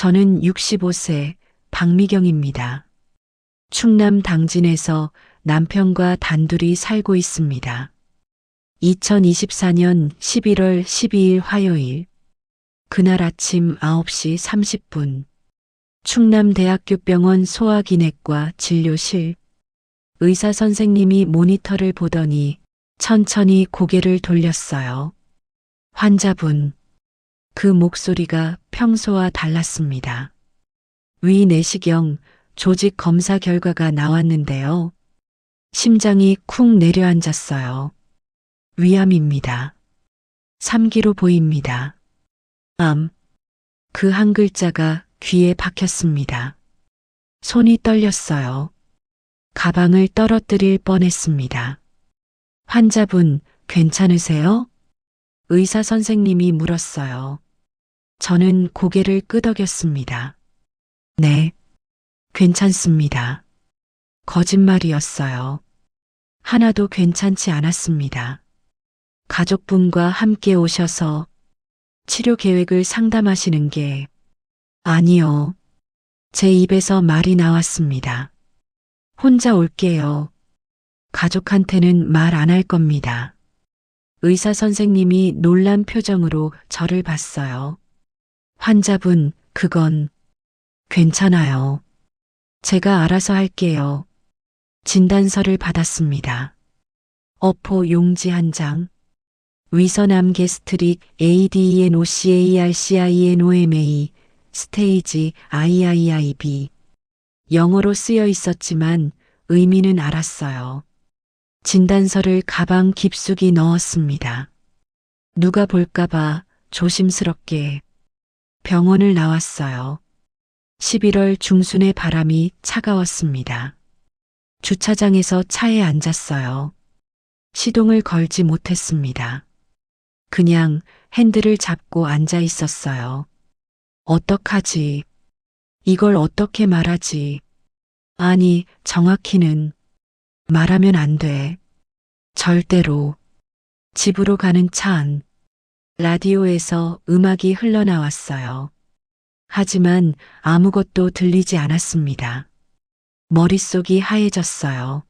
저는 65세 박미경입니다. 충남 당진에서 남편과 단둘이 살고 있습니다. 2024년 11월 12일 화요일, 그날 아침 9시 30분, 충남대학교병원 소아기내과 진료실, 의사 선생님이 모니터를 보더니 천천히 고개를 돌렸어요. 환자분, 그 목소리가 평소와 달랐습니다. 위 내시경 조직 검사 결과가 나왔는데요. 심장이 쿵 내려앉았어요. 위암입니다. 3기로 보입니다. 암. 그 한 글자가 귀에 박혔습니다. 손이 떨렸어요. 가방을 떨어뜨릴 뻔했습니다. 환자분, 괜찮으세요? 의사 선생님이 물었어요. 저는 고개를 끄덕였습니다. 네, 괜찮습니다. 거짓말이었어요. 하나도 괜찮지 않았습니다. 가족분과 함께 오셔서 치료 계획을 상담하시는 게 아니요. 제 입에서 말이 나왔습니다. 혼자 올게요. 가족한테는 말 안 할 겁니다. 의사 선생님이 놀란 표정으로 저를 봤어요. 환자분, 그건 괜찮아요. 제가 알아서 할게요. 진단서를 받았습니다. 어포 용지 한 장. 위서암 게스트릭 ADENOCARCINOMA 스테이지 IIIB. 영어로 쓰여 있었지만 의미는 알았어요. 진단서를 가방 깊숙이 넣었습니다. 누가 볼까봐 조심스럽게 병원을 나왔어요. 11월 중순의 바람이 차가웠습니다. 주차장에서 차에 앉았어요. 시동을 걸지 못했습니다. 그냥 핸들을 잡고 앉아 있었어요. 어떡하지? 이걸 어떻게 말하지? 아니, 정확히는 말하면 안 돼. 절대로. 집으로 가는 차 안. 라디오에서 음악이 흘러나왔어요. 하지만 아무것도 들리지 않았습니다. 머릿속이 하얘졌어요.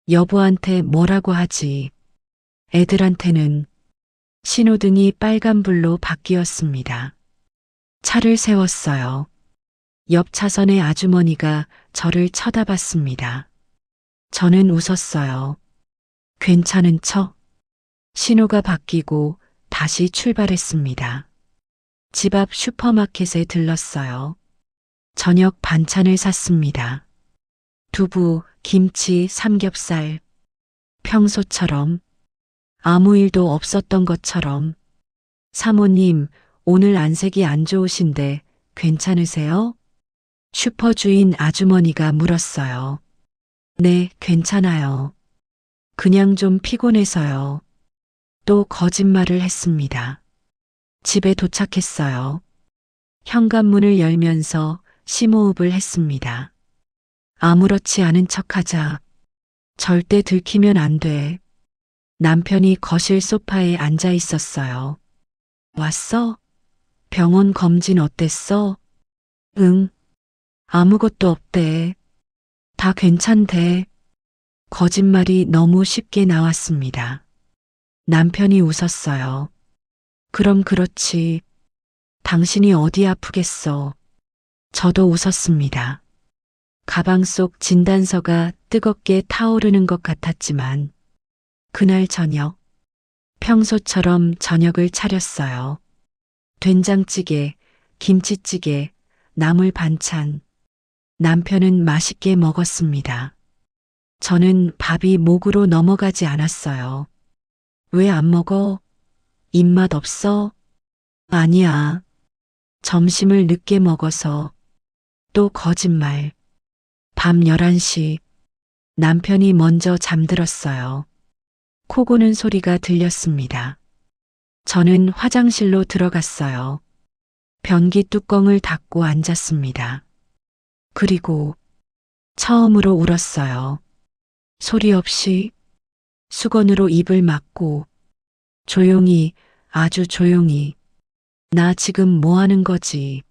여보한테 뭐라고 하지? 애들한테는. 신호등이 빨간불로 바뀌었습니다. 차를 세웠어요. 옆 차선의 아주머니가 저를 쳐다봤습니다. 저는 웃었어요. 괜찮은 척. 신호가 바뀌고 다시 출발했습니다. 집 앞 슈퍼마켓에 들렀어요. 저녁 반찬을 샀습니다. 두부, 김치, 삼겹살. 평소처럼. 아무 일도 없었던 것처럼. 사모님, 오늘 안색이 안 좋으신데 괜찮으세요? 슈퍼 주인 아주머니가 물었어요. 네, 괜찮아요. 그냥 좀 피곤해서요. 또 거짓말을 했습니다. 집에 도착했어요. 현관문을 열면서 심호흡을 했습니다. 아무렇지 않은 척하자. 절대 들키면 안 돼. 남편이 거실 소파에 앉아 있었어요. 왔어? 병원 검진 어땠어? 응. 아무것도 없대. 다 괜찮대. 거짓말이 너무 쉽게 나왔습니다. 남편이 웃었어요. 그럼 그렇지. 당신이 어디 아프겠어. 저도 웃었습니다. 가방 속 진단서가 뜨겁게 타오르는 것 같았지만 그날 저녁, 평소처럼 저녁을 차렸어요. 된장찌개, 김치찌개, 나물 반찬. 남편은 맛있게 먹었습니다. 저는 밥이 목으로 넘어가지 않았어요. 왜 안 먹어? 입맛 없어? 아니야. 점심을 늦게 먹어서. 또 거짓말. 밤 11시. 남편이 먼저 잠들었어요. 코 고는 소리가 들렸습니다. 저는 화장실로 들어갔어요. 변기 뚜껑을 닫고 앉았습니다. 그리고 처음으로 울었어요. 소리 없이 수건으로 입을 막고 조용히, 아주 조용히. 나 지금 뭐 하는 거지?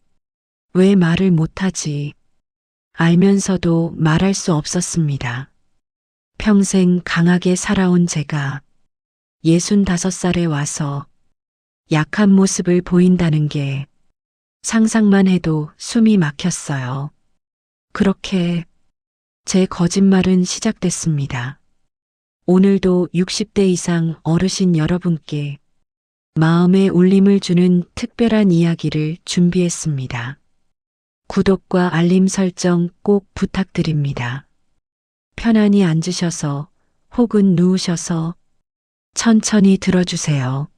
왜 말을 못하지? 알면서도 말할 수 없었습니다. 평생 강하게 살아온 제가 65살에 와서 약한 모습을 보인다는 게 상상만 해도 숨이 막혔어요. 그렇게 제 거짓말은 시작됐습니다. 오늘도 60대 이상 어르신 여러분께 마음의 울림을 주는 특별한 이야기를 준비했습니다. 구독과 알림 설정 꼭 부탁드립니다. 편안히 앉으셔서 혹은 누우셔서 천천히 들어주세요.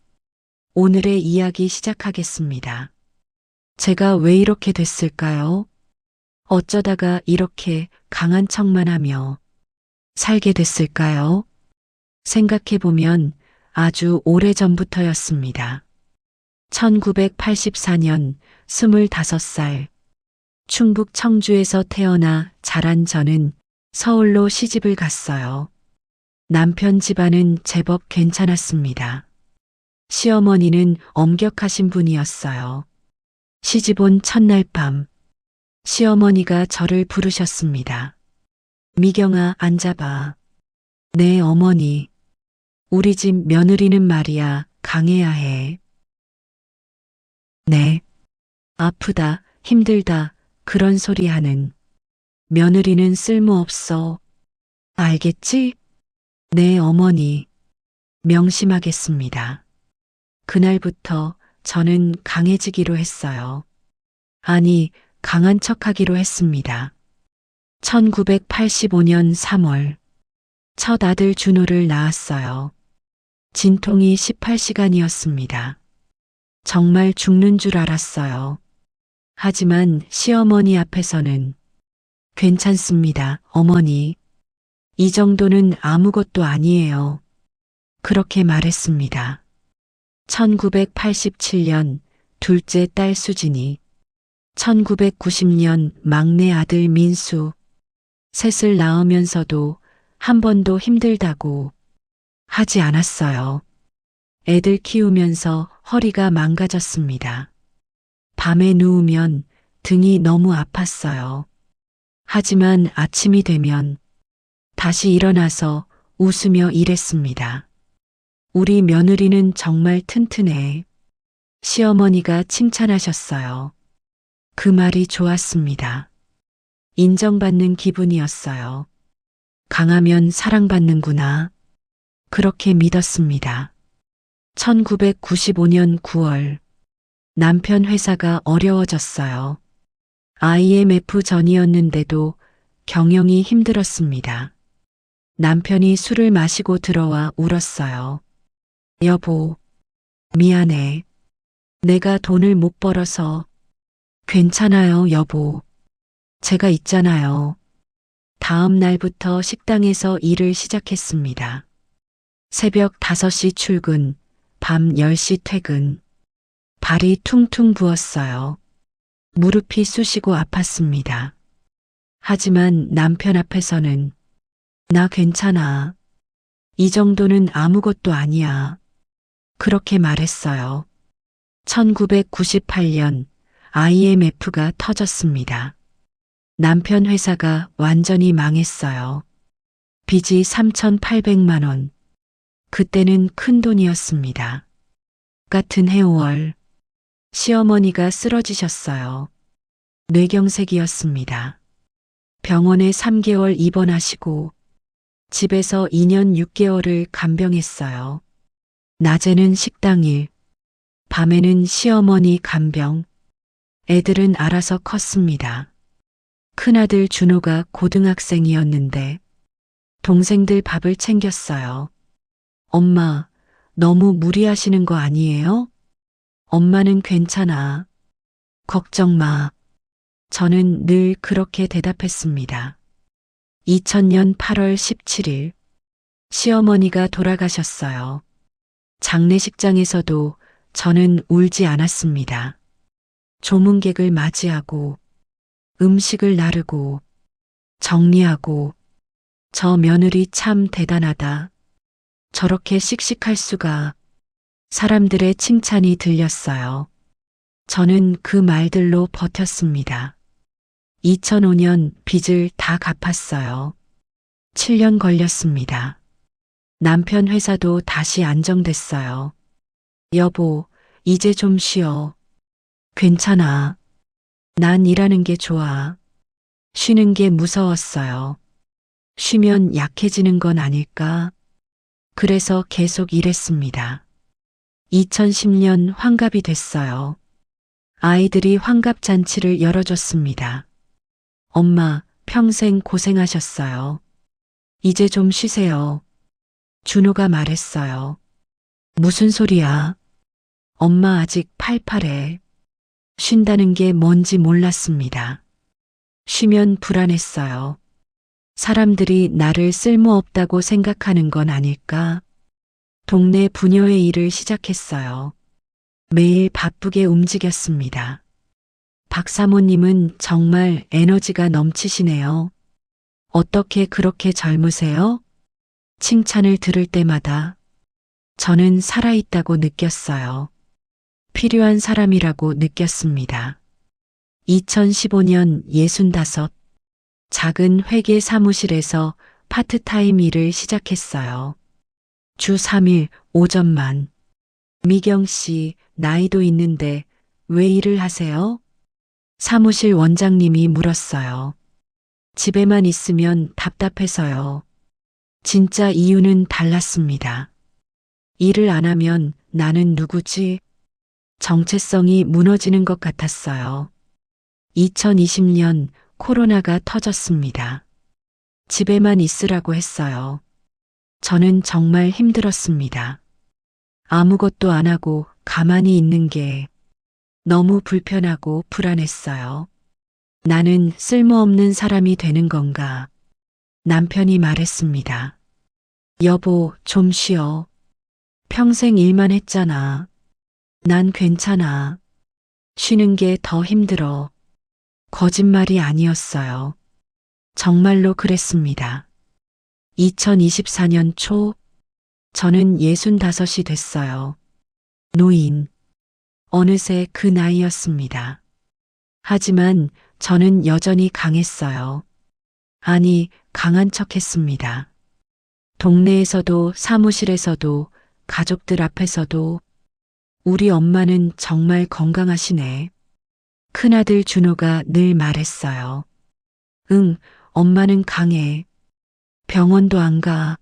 오늘의 이야기 시작하겠습니다. 제가 왜 이렇게 됐을까요? 어쩌다가 이렇게 강한 척만 하며 살게 됐을까요? 생각해보면 아주 오래전부터였습니다. 1984년 25살 충북 청주에서 태어나 자란 저는 서울로 시집을 갔어요. 남편 집안은 제법 괜찮았습니다. 시어머니는 엄격하신 분이었어요. 시집 온 첫날 밤 시어머니가 저를 부르셨습니다. 미경아, 앉아봐. 네, 어머니. 우리 집 며느리는 말이야 강해야 해. 네. 아프다, 힘들다, 그런 소리 하는 며느리는 쓸모없어. 알겠지? 네, 어머니. 명심하겠습니다. 그날부터 저는 강해지기로 했어요. 아니, 강한 척하기로 했습니다. 1985년 3월 첫 아들 준호를 낳았어요. 진통이 18시간이었습니다. 정말 죽는 줄 알았어요. 하지만 시어머니 앞에서는 괜찮습니다, 어머니. 이 정도는 아무것도 아니에요. 그렇게 말했습니다. 1987년 둘째 딸 수진이, 1990년 막내 아들 민수, 셋을 낳으면서도 한 번도 힘들다고 하지 않았어요. 애들 키우면서 허리가 망가졌습니다. 밤에 누우면 등이 너무 아팠어요. 하지만 아침이 되면 다시 일어나서 웃으며 일했습니다. 우리 며느리는 정말 튼튼해. 시어머니가 칭찬하셨어요. 그 말이 좋았습니다. 인정받는 기분이었어요. 강하면 사랑받는구나. 그렇게 믿었습니다. 1995년 9월 남편 회사가 어려워졌어요. IMF 전이었는데도 경영이 힘들었습니다. 남편이 술을 마시고 들어와 울었어요. 여보, 미안해. 내가 돈을 못 벌어서. 괜찮아요, 여보. 제가 있잖아요. 다음 날부터 식당에서 일을 시작했습니다. 새벽 5시 출근, 밤 10시 퇴근. 발이 퉁퉁 부었어요. 무릎이 쑤시고 아팠습니다. 하지만 남편 앞에서는 나 괜찮아. 이 정도는 아무것도 아니야. 그렇게 말했어요. 1998년 IMF가 터졌습니다. 남편 회사가 완전히 망했어요. 빚이 3,800만 원. 그때는 큰 돈이었습니다. 같은 해 5월 시어머니가 쓰러지셨어요. 뇌경색이었습니다. 병원에 3개월 입원하시고 집에서 2년 6개월을 간병했어요. 낮에는 식당 일, 밤에는 시어머니 간병. 애들은 알아서 컸습니다. 큰아들 준호가 고등학생이었는데 동생들 밥을 챙겼어요. 엄마, 너무 무리하시는 거 아니에요? 엄마는 괜찮아. 걱정 마. 저는 늘 그렇게 대답했습니다. 2000년 8월 17일 시어머니가 돌아가셨어요. 장례식장에서도 저는 울지 않았습니다. 조문객을 맞이하고 음식을 나르고 정리하고 저 며느리 참 대단하다. 저렇게 씩씩할 수가. 사람들의 칭찬이 들렸어요. 저는 그 말들로 버텼습니다. 2005년 빚을 다 갚았어요. 7년 걸렸습니다. 남편 회사도 다시 안정됐어요. 여보, 이제 좀 쉬어. 괜찮아. 난 일하는 게 좋아. 쉬는 게 무서웠어요. 쉬면 약해지는 건 아닐까? 그래서 계속 일했습니다. 2010년 환갑이 됐어요. 아이들이 환갑잔치를 열어줬습니다. 엄마, 평생 고생하셨어요. 이제 좀 쉬세요. 준호가 말했어요. 무슨 소리야? 엄마 아직 팔팔해. 쉰다는 게 뭔지 몰랐습니다. 쉬면 불안했어요. 사람들이 나를 쓸모없다고 생각하는 건 아닐까? 동네 부녀의 일을 시작했어요. 매일 바쁘게 움직였습니다. 박 사모님은 정말 에너지가 넘치시네요. 어떻게 그렇게 젊으세요? 칭찬을 들을 때마다 저는 살아있다고 느꼈어요. 필요한 사람이라고 느꼈습니다. 2015년 65, 작은 회계 사무실에서 파트타임 일을 시작했어요. 주 3일 오전만. 미경 씨, 나이도 있는데 왜 일을 하세요? 사무실 원장님이 물었어요. 집에만 있으면 답답해서요. 진짜 이유는 달랐습니다. 일을 안 하면 나는 누구지? 정체성이 무너지는 것 같았어요. 2020년 코로나가 터졌습니다. 집에만 있으라고 했어요. 저는 정말 힘들었습니다. 아무것도 안 하고 가만히 있는 게 너무 불편하고 불안했어요. 나는 쓸모없는 사람이 되는 건가? 남편이 말했습니다. 여보, 좀 쉬어. 평생 일만 했잖아. 난 괜찮아. 쉬는 게 더 힘들어. 거짓말이 아니었어요. 정말로 그랬습니다. 2024년 초, 저는 65이 됐어요. 노인. 어느새 그 나이였습니다. 하지만 저는 여전히 강했어요. 아니, 강한 척 했습니다. 동네에서도 사무실에서도 가족들 앞에서도 우리 엄마는 정말 건강하시네. 큰아들 준호가 늘 말했어요. 응, 엄마는 강해. 병원도 안 가.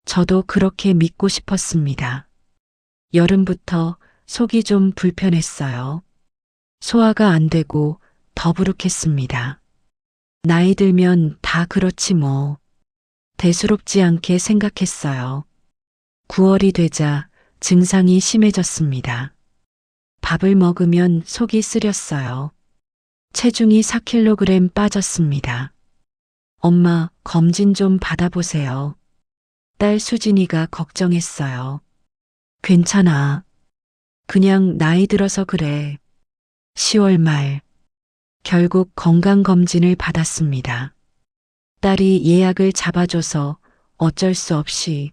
저도 그렇게 믿고 싶었습니다. 여름부터 속이 좀 불편했어요. 소화가 안 되고 더부룩했습니다. 나이 들면 다 그렇지 뭐. 대수롭지 않게 생각했어요. 9월이 되자 증상이 심해졌습니다. 밥을 먹으면 속이 쓰렸어요. 체중이 4kg 빠졌습니다. 엄마, 검진 좀 받아보세요. 딸 수진이가 걱정했어요. 괜찮아. 그냥 나이 들어서 그래. 10월 말, 결국 건강검진을 받았습니다. 딸이 예약을 잡아줘서 어쩔 수 없이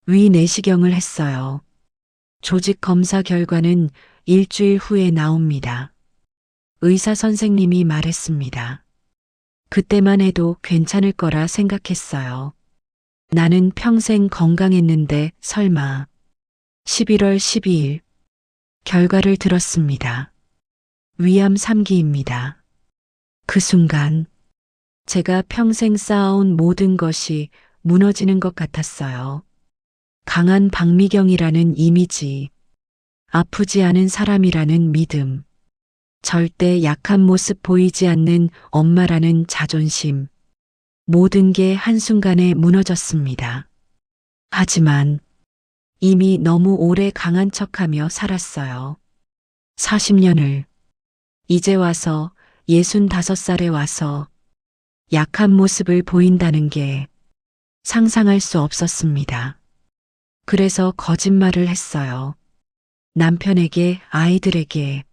위 내시경을 했어요. 조직 검사 결과는 일주일 후에 나옵니다. 의사 선생님이 말했습니다. 그때만 해도 괜찮을 거라 생각했어요. 나는 평생 건강했는데 설마. 11월 12일 결과를 들었습니다. 위암 3기입니다. 그 순간 제가 평생 쌓아온 모든 것이 무너지는 것 같았어요. 강한 박미경이라는 이미지, 아프지 않은 사람이라는 믿음, 절대 약한 모습 보이지 않는 엄마라는 자존심, 모든 게 한순간에 무너졌습니다. 하지만 이미 너무 오래 강한 척하며 살았어요. 40년을. 이제 와서 65살에 와서 약한 모습을 보인다는 게 상상할 수 없었습니다. 그래서 거짓말을 했어요. 남편에게, 아이들에게.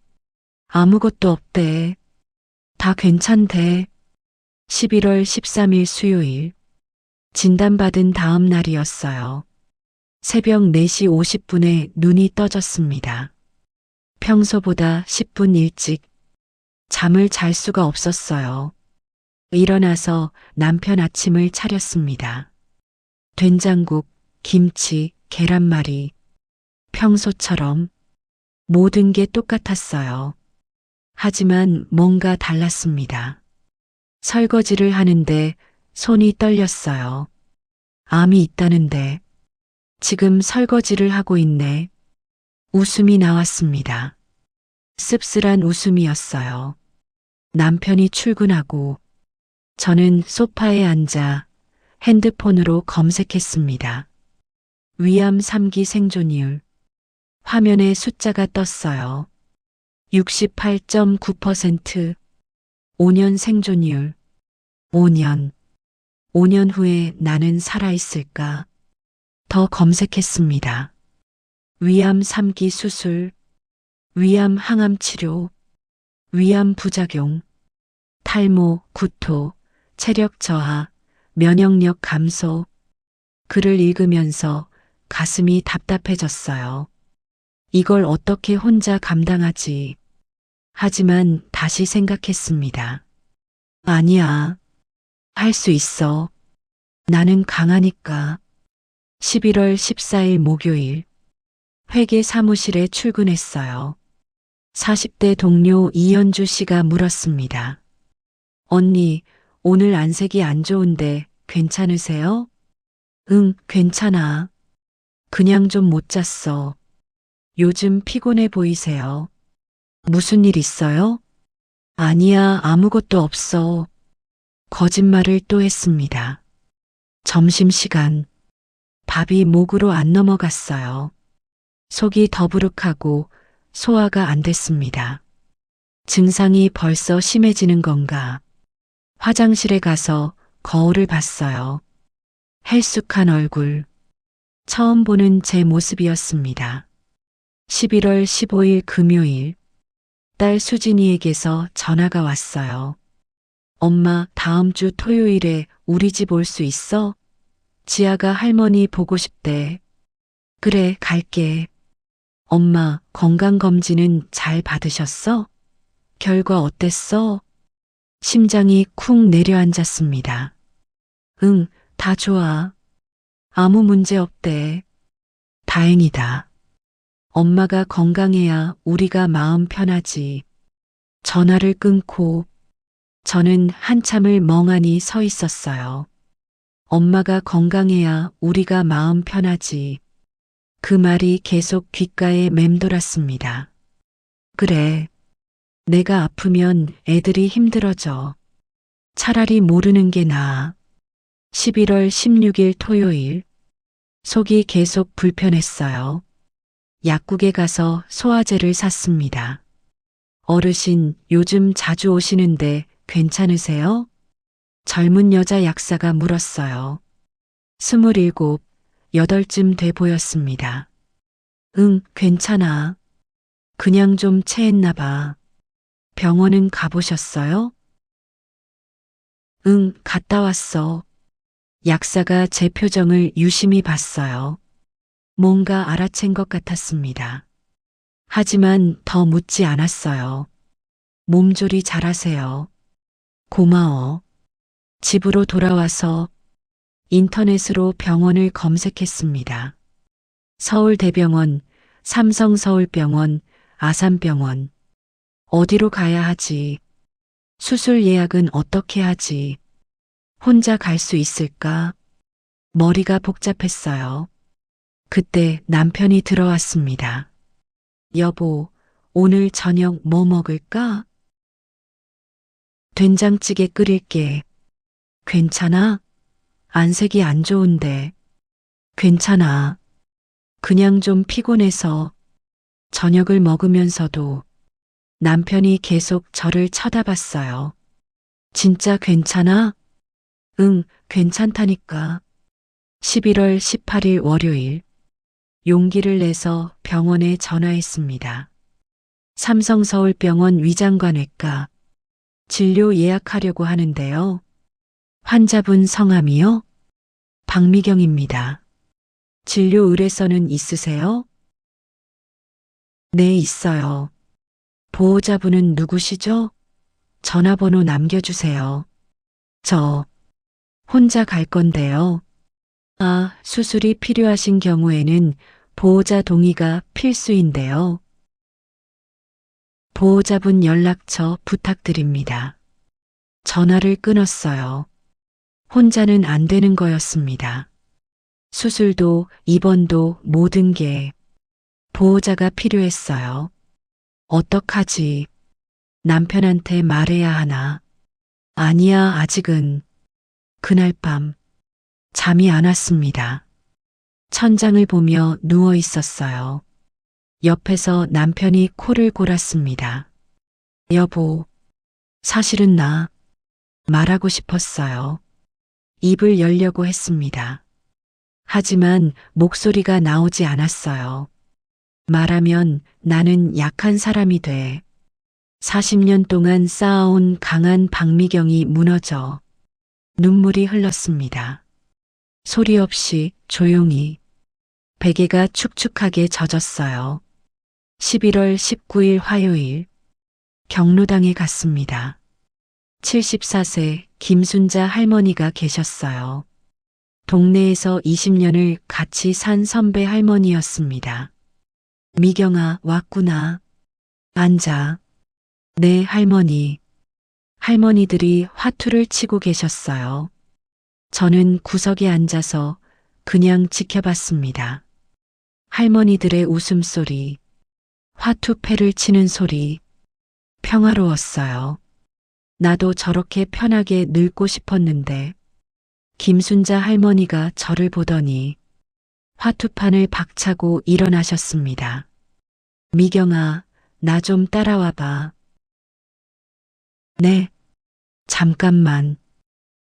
아무것도 없대. 다 괜찮대. 11월 13일 수요일. 진단받은 다음 날이었어요. 새벽 4시 50분에 눈이 떠졌습니다. 평소보다 10분 일찍 잠을 잘 수가 없었어요. 일어나서 남편 아침을 차렸습니다. 된장국, 김치, 계란말이. 평소처럼 모든 게 똑같았어요. 하지만 뭔가 달랐습니다. 설거지를 하는데 손이 떨렸어요. 암이 있다는데 지금 설거지를 하고 있네. 웃음이 나왔습니다. 씁쓸한 웃음이었어요. 남편이 출근하고 저는 소파에 앉아 핸드폰으로 검색했습니다. 위암 3기 생존율. 화면에 숫자가 떴어요. 68.9%. 5년 생존율. 5년. 5년 후에 나는 살아있을까? 더 검색했습니다. 위암 3기 수술, 위암 항암 치료, 위암 부작용, 탈모, 구토, 체력 저하, 면역력 감소. 글을 읽으면서 가슴이 답답해졌어요. 이걸 어떻게 혼자 감당하지? 하지만 다시 생각했습니다. 아니야. 할 수 있어. 나는 강하니까. 11월 14일 목요일. 회계 사무실에 출근했어요. 40대 동료 이현주 씨가 물었습니다. 언니, 오늘 안색이 안 좋은데 괜찮으세요? 응, 괜찮아. 그냥 좀 못 잤어. 요즘 피곤해 보이세요. 무슨 일 있어요? 아니야, 아무것도 없어. 거짓말을 또 했습니다. 점심시간. 밥이 목으로 안 넘어갔어요. 속이 더부룩하고 소화가 안 됐습니다. 증상이 벌써 심해지는 건가? 화장실에 가서 거울을 봤어요. 헬쑥한 얼굴. 처음 보는 제 모습이었습니다. 11월 15일 금요일. 딸 수진이에게서 전화가 왔어요. 엄마, 다음 주 토요일에 우리 집 올 수 있어? 지아가 할머니 보고 싶대. 그래, 갈게. 엄마, 건강검진은 잘 받으셨어? 결과 어땠어? 심장이 쿵 내려앉았습니다. 응, 다 좋아. 아무 문제 없대. 다행이다. 엄마가 건강해야 우리가 마음 편하지. 전화를 끊고 저는 한참을 멍하니 서 있었어요. 엄마가 건강해야 우리가 마음 편하지. 그 말이 계속 귓가에 맴돌았습니다. 그래. 내가 아프면 애들이 힘들어져. 차라리 모르는 게 나아. 11월 16일 토요일. 속이 계속 불편했어요. 약국에 가서 소화제를 샀습니다. 어르신, 요즘 자주 오시는데 괜찮으세요? 젊은 여자 약사가 물었어요. 27, 8쯤 돼 보였습니다. 응, 괜찮아. 그냥 좀 체했나 봐. 병원은 가보셨어요? 응, 갔다 왔어. 약사가 제 표정을 유심히 봤어요. 뭔가 알아챈 것 같았습니다. 하지만 더 묻지 않았어요. 몸조리 잘하세요. 고마워. 집으로 돌아와서 인터넷으로 병원을 검색했습니다. 서울대병원, 삼성서울병원, 아산병원. 어디로 가야 하지? 수술 예약은 어떻게 하지? 혼자 갈 수 있을까? 머리가 복잡했어요. 그때 남편이 들어왔습니다. 여보, 오늘 저녁 뭐 먹을까? 된장찌개 끓일게. 괜찮아? 안색이 안 좋은데. 괜찮아. 그냥 좀 피곤해서. 저녁을 먹으면서도 남편이 계속 저를 쳐다봤어요. 진짜 괜찮아? 응, 괜찮다니까. 11월 18일 월요일. 용기를 내서 병원에 전화했습니다. 삼성서울병원 위장관외과. 진료 예약하려고 하는데요. 환자분 성함이요? 박미경입니다. 진료 의뢰서는 있으세요? 네, 있어요. 보호자분은 누구시죠? 전화번호 남겨주세요. 저 혼자 갈 건데요. 아, 수술이 필요하신 경우에는 보호자 동의가 필수인데요. 보호자분 연락처 부탁드립니다. 전화를 끊었어요. 혼자는 안 되는 거였습니다. 수술도 입원도 모든 게 보호자가 필요했어요. 어떡하지? 남편한테 말해야 하나? 아니야, 아직은. 그날 밤 잠이 안 왔습니다. 천장을 보며 누워 있었어요. 옆에서 남편이 코를 골았습니다. 여보, 사실은 나 말하고 싶었어요. 입을 열려고 했습니다. 하지만 목소리가 나오지 않았어요. 말하면 나는 약한 사람이 돼. 40년 동안 쌓아온 강한 박미경이 무너져 눈물이 흘렀습니다. 소리 없이 조용히 베개가 축축하게 젖었어요. 11월 19일 화요일 경로당에 갔습니다. 74세 김순자 할머니가 계셨어요. 동네에서 20년을 같이 산 선배 할머니였습니다. 미경아, 왔구나. 앉아. 네, 할머니. 할머니들이 화투를 치고 계셨어요. 저는 구석에 앉아서 그냥 지켜봤습니다. 할머니들의 웃음소리, 화투패를 치는 소리, 평화로웠어요. 나도 저렇게 편하게 늙고 싶었는데, 김순자 할머니가 저를 보더니 화투판을 박차고 일어나셨습니다. 미경아, 나 좀 따라와봐. 네, 잠깐만.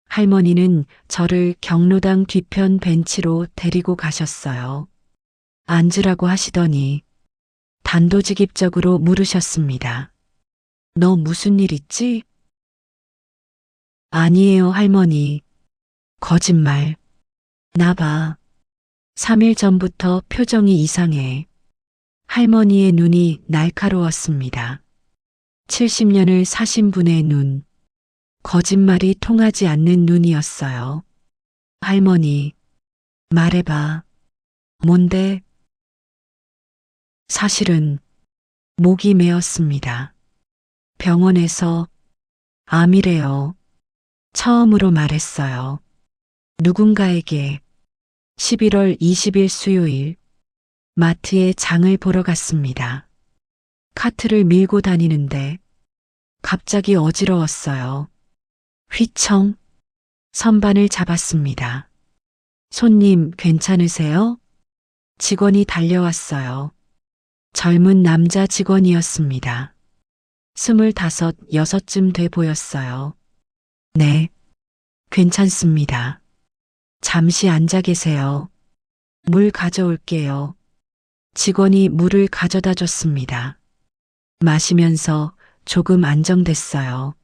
할머니는 저를 경로당 뒤편 벤치로 데리고 가셨어요. 앉으라고 하시더니 단도직입적으로 물으셨습니다. 너 무슨 일 있지? 아니에요, 할머니. 거짓말. 나 봐. 3일 전부터 표정이 이상해. 할머니의 눈이 날카로웠습니다. 70년을 사신 분의 눈. 거짓말이 통하지 않는 눈이었어요. 할머니, 말해봐. 뭔데? 사실은 목이 메었습니다. 병원에서 암이래요. 처음으로 말했어요. 누군가에게 11월 20일 수요일 마트에 장을 보러 갔습니다. 카트를 밀고 다니는데 갑자기 어지러웠어요. 휘청 선반을 잡았습니다. 손님 괜찮으세요? 직원이 달려왔어요. 젊은 남자 직원이었습니다. 25, 6쯤 돼 보였어요. 네, 괜찮습니다. 잠시 앉아 계세요. 물 가져올게요. 직원이 물을 가져다 줬습니다. 마시면서 조금 안정됐어요.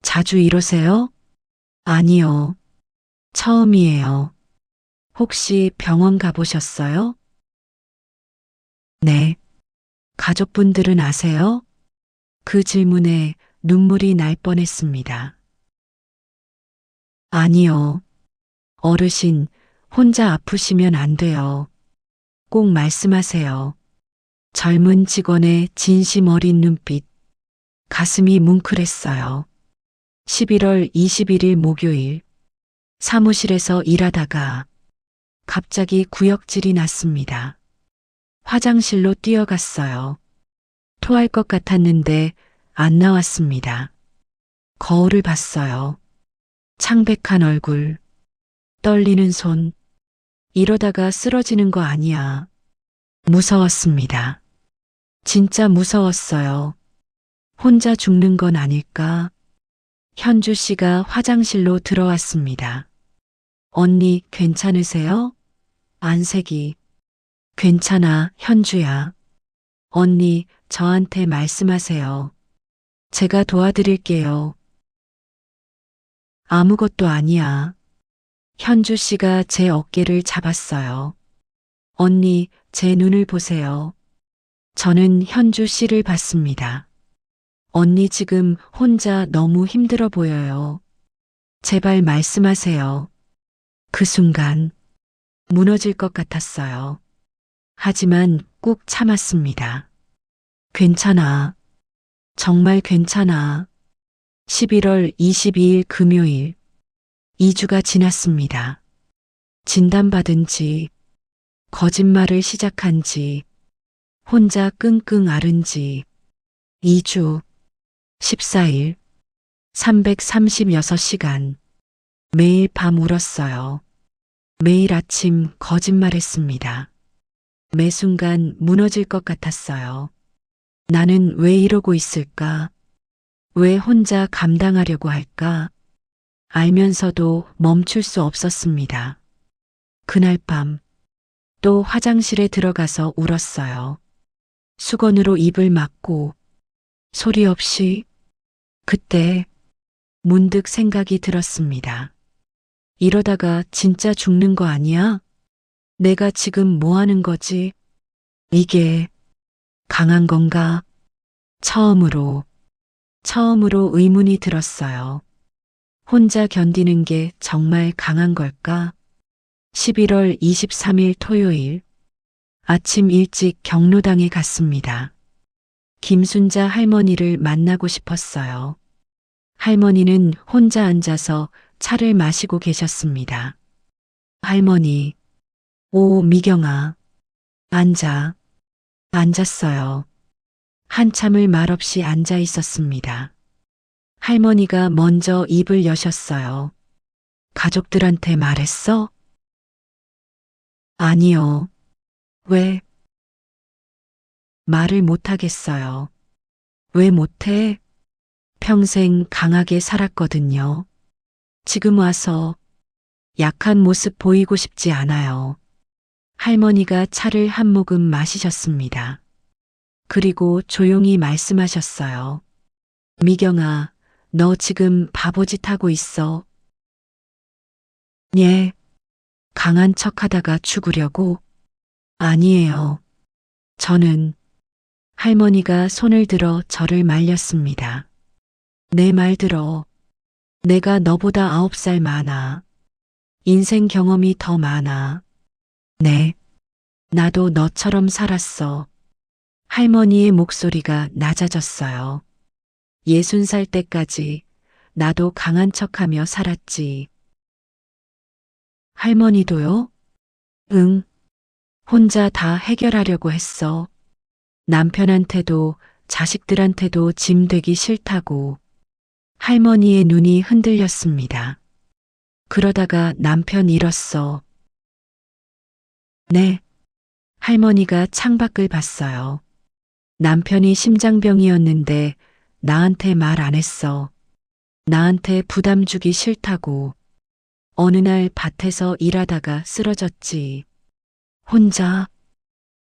자주 이러세요? 아니요. 처음이에요. 혹시 병원 가보셨어요? 네. 가족분들은 아세요? 그 질문에 눈물이 날 뻔했습니다. 아니요. 어르신, 혼자 아프시면 안 돼요. 꼭 말씀하세요. 젊은 직원의 진심 어린 눈빛, 가슴이 뭉클했어요. 11월 21일 목요일, 사무실에서 일하다가 갑자기 구역질이 났습니다. 화장실로 뛰어갔어요. 토할 것 같았는데 안 나왔습니다. 거울을 봤어요. 창백한 얼굴, 떨리는 손, 이러다가 쓰러지는 거 아니야. 무서웠습니다. 진짜 무서웠어요. 혼자 죽는 건 아닐까? 현주 씨가 화장실로 들어왔습니다. 언니 괜찮으세요? 안색이. 괜찮아, 현주야. 언니 저한테 말씀하세요. 제가 도와드릴게요. 아무것도 아니야. 현주 씨가 제 어깨를 잡았어요. 언니, 제 눈을 보세요. 저는 현주 씨를 봤습니다. 언니 지금 혼자 너무 힘들어 보여요. 제발 말씀하세요. 그 순간 무너질 것 같았어요. 하지만 꾹 참았습니다. 괜찮아. 정말 괜찮아. 11월 22일 금요일 2주가 지났습니다. 진단받은 지, 거짓말을 시작한 지, 혼자 끙끙 앓은 지 2주, 14일, 336시간. 매일 밤 울었어요. 매일 아침 거짓말했습니다. 매 순간 무너질 것 같았어요. 나는 왜 이러고 있을까? 왜 혼자 감당하려고 할까? 알면서도 멈출 수 없었습니다. 그날 밤 또 화장실에 들어가서 울었어요. 수건으로 입을 막고 소리 없이. 그때 문득 생각이 들었습니다. 이러다가 진짜 죽는 거 아니야? 내가 지금 뭐 하는 거지? 이게 강한 건가? 처음으로 의문이 들었어요. 혼자 견디는 게 정말 강한 걸까? 11월 23일 토요일 아침 일찍 경로당에 갔습니다. 김순자 할머니를 만나고 싶었어요. 할머니는 혼자 앉아서 차를 마시고 계셨습니다. 할머니, 오, 미경아. 앉아. 앉았어요. 한참을 말없이 앉아 있었습니다. 할머니가 먼저 입을 여셨어요. 가족들한테 말했어? 아니요. 왜? 말을 못하겠어요. 왜 못해? 평생 강하게 살았거든요. 지금 와서 약한 모습 보이고 싶지 않아요. 할머니가 차를 한 모금 마시셨습니다. 그리고 조용히 말씀하셨어요. 미경아, 너 지금 바보짓 하고 있어. 예. 강한 척 하다가 죽으려고? 아니에요. 저는 할머니가 손을 들어 저를 말렸습니다. 내 말 들어. 내가 너보다 9살 많아. 인생 경험이 더 많아. 네. 나도 너처럼 살았어. 할머니의 목소리가 낮아졌어요. 60살 때까지 나도 강한 척하며 살았지. 할머니도요? 응. 혼자 다 해결하려고 했어. 남편한테도 자식들한테도 짐 되기 싫다고. 할머니의 눈이 흔들렸습니다. 그러다가 남편 잃었어. 네. 할머니가 창밖을 봤어요. 남편이 심장병이었는데 나한테 말 안 했어. 나한테 부담 주기 싫다고. 어느 날 밭에서 일하다가 쓰러졌지. 혼자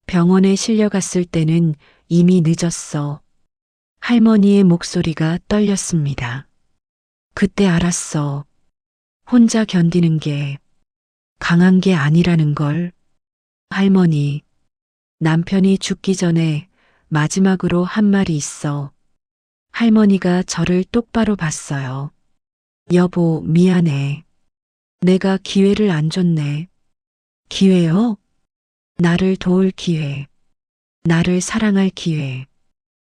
병원에 실려갔을 때는 이미 늦었어. 할머니의 목소리가 떨렸습니다. 그때 알았어. 혼자 견디는 게 강한 게 아니라는 걸. 할머니, 남편이 죽기 전에 마지막으로 한 말이 있어. 할머니가 저를 똑바로 봤어요. 여보, 미안해. 내가 기회를 안 줬네. 기회요? 나를 도울 기회. 나를 사랑할 기회.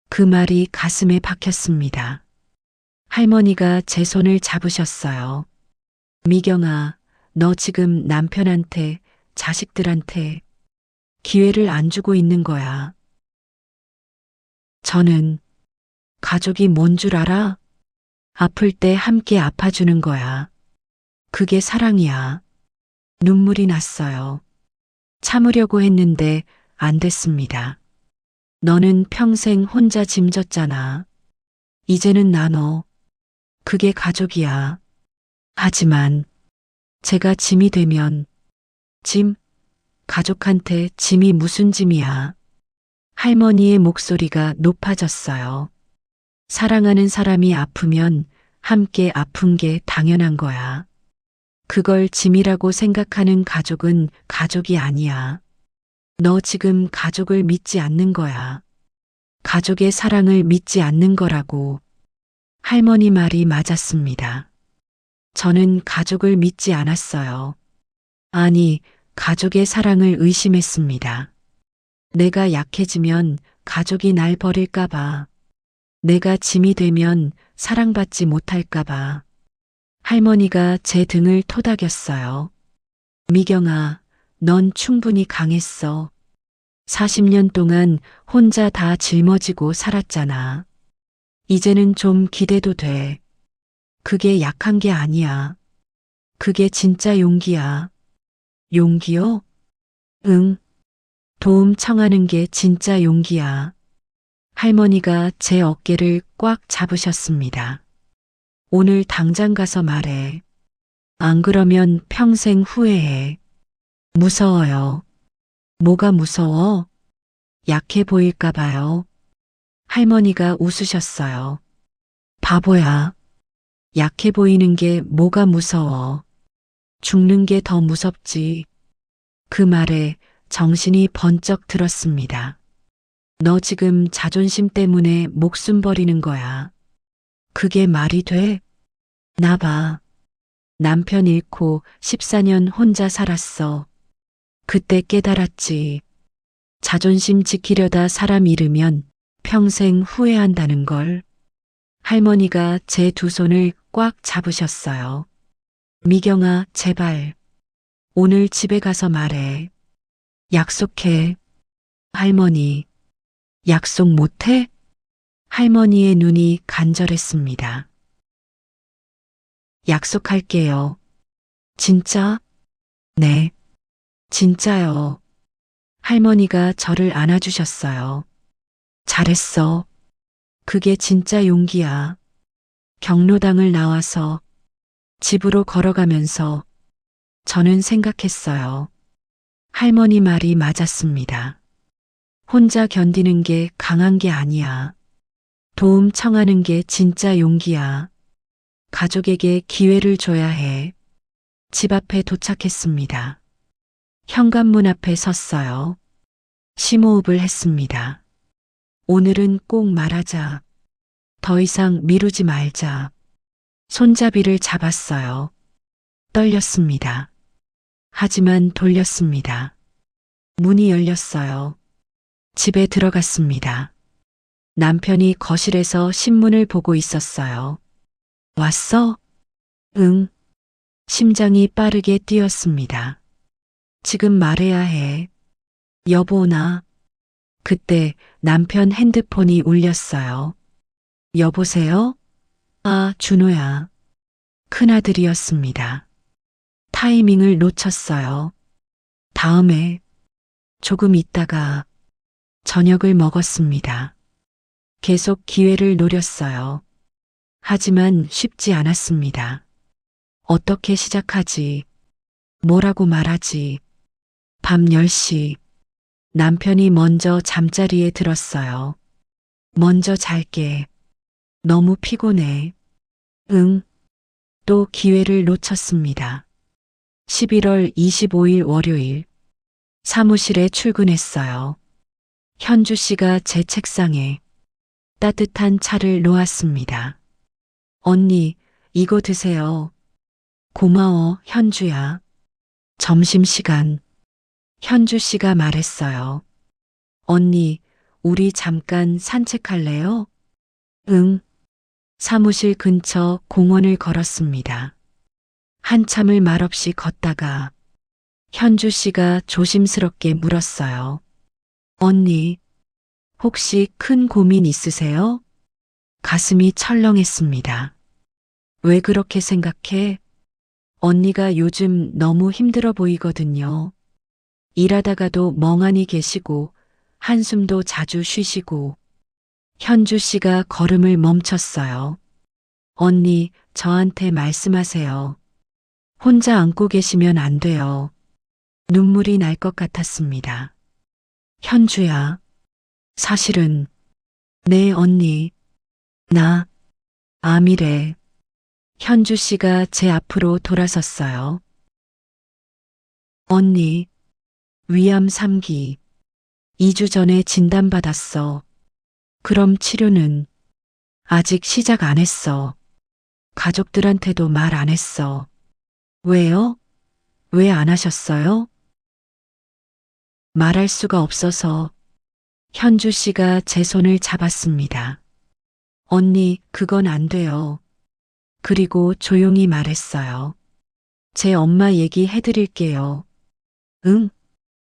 그 말이 가슴에 박혔습니다. 할머니가 제 손을 잡으셨어요. 미경아, 너 지금 남편한테, 자식들한테 기회를 안 주고 있는 거야. 저는 가족이 뭔 줄 알아? 아플 때 함께 아파주는 거야. 그게 사랑이야. 눈물이 났어요. 참으려고 했는데 안 됐습니다. 너는 평생 혼자 짐졌잖아. 이제는 나눠. 그게 가족이야. 하지만 제가 짐이 되면 짐? 가족한테 짐이 무슨 짐이야. 할머니의 목소리가 높아졌어요. 사랑하는 사람이 아프면 함께 아픈 게 당연한 거야. 그걸 짐이라고 생각하는 가족은 가족이 아니야. 너 지금 가족을 믿지 않는 거야. 가족의 사랑을 믿지 않는 거라고. 할머니 말이 맞았습니다. 저는 가족을 믿지 않았어요. 아니, 가족의 사랑을 의심했습니다. 내가 약해지면 가족이 날 버릴까봐. 내가 짐이 되면 사랑받지 못할까봐. 할머니가 제 등을 토닥였어요. 미경아, 넌 충분히 강했어. 40년 동안 혼자 다 짊어지고 살았잖아. 이제는 좀 기대도 돼. 그게 약한 게 아니야. 그게 진짜 용기야. 용기요? 응. 도움 청하는 게 진짜 용기야. 할머니가 제 어깨를 꽉 잡으셨습니다. 오늘 당장 가서 말해. 안 그러면 평생 후회해. 무서워요. 뭐가 무서워? 약해 보일까 봐요. 할머니가 웃으셨어요. 바보야. 약해 보이는 게 뭐가 무서워. 죽는 게 더 무섭지. 그 말에 정신이 번쩍 들었습니다. 너 지금 자존심 때문에 목숨 버리는 거야. 그게 말이 돼? 나 봐. 남편 잃고 14년 혼자 살았어. 그때 깨달았지. 자존심 지키려다 사람 잃으면 평생 후회한다는 걸. 할머니가 제 두 손을 꽉 잡으셨어요. 미경아, 제발. 오늘 집에 가서 말해. 약속해. 할머니. 약속 못해? 할머니의 눈이 간절했습니다. 약속할게요. 진짜? 네. 진짜요. 할머니가 저를 안아주셨어요. 잘했어. 그게 진짜 용기야. 경로당을 나와서 집으로 걸어가면서 저는 생각했어요. 할머니 말이 맞았습니다. 혼자 견디는 게 강한 게 아니야. 도움 청하는 게 진짜 용기야. 가족에게 기회를 줘야 해. 집 앞에 도착했습니다. 현관문 앞에 섰어요. 심호흡을 했습니다. 오늘은 꼭 말하자. 더 이상 미루지 말자. 손잡이를 잡았어요. 떨렸습니다. 하지만 돌렸습니다. 문이 열렸어요. 집에 들어갔습니다. 남편이 거실에서 신문을 보고 있었어요. 왔어? 응. 심장이 빠르게 뛰었습니다. 지금 말해야 해. 여보, 나. 그때 남편 핸드폰이 울렸어요. 여보세요? 아, 준호야. 큰아들이었습니다. 타이밍을 놓쳤어요. 다음에 조금 있다가 저녁을 먹었습니다. 계속 기회를 노렸어요. 하지만 쉽지 않았습니다. 어떻게 시작하지? 뭐라고 말하지? 밤 10시 남편이 먼저 잠자리에 들었어요. 먼저 잘게. 너무 피곤해. 응. 또 기회를 놓쳤습니다. 11월 25일 월요일 사무실에 출근했어요. 현주 씨가 제 책상에 따뜻한 차를 놓았습니다. 언니, 이거 드세요. 고마워, 현주야. 점심시간. 현주 씨가 말했어요. 언니, 우리 잠깐 산책할래요? 응. 사무실 근처 공원을 걸었습니다. 한참을 말없이 걷다가 현주 씨가 조심스럽게 물었어요. 언니, 혹시 큰 고민 있으세요? 가슴이 철렁했습니다. 왜 그렇게 생각해? 언니가 요즘 너무 힘들어 보이거든요. 일하다가도 멍하니 계시고 한숨도 자주 쉬시고. 현주 씨가 걸음을 멈췄어요. 언니, 저한테 말씀하세요. 혼자 안고 계시면 안 돼요. 눈물이 날 것 같았습니다. 현주야, 사실은, 네, 언니, 나, 암이래. 현주 씨가 제 앞으로 돌아섰어요. 언니, 위암 3기. 2주 전에 진단받았어. 그럼 치료는? 아직 시작 안 했어. 가족들한테도 말 안 했어. 왜요? 왜 안 하셨어요? 말할 수가 없어서. 현주 씨가 제 손을 잡았습니다. 언니, 그건 안 돼요. 그리고 조용히 말했어요. 제 엄마 얘기 해드릴게요. 응?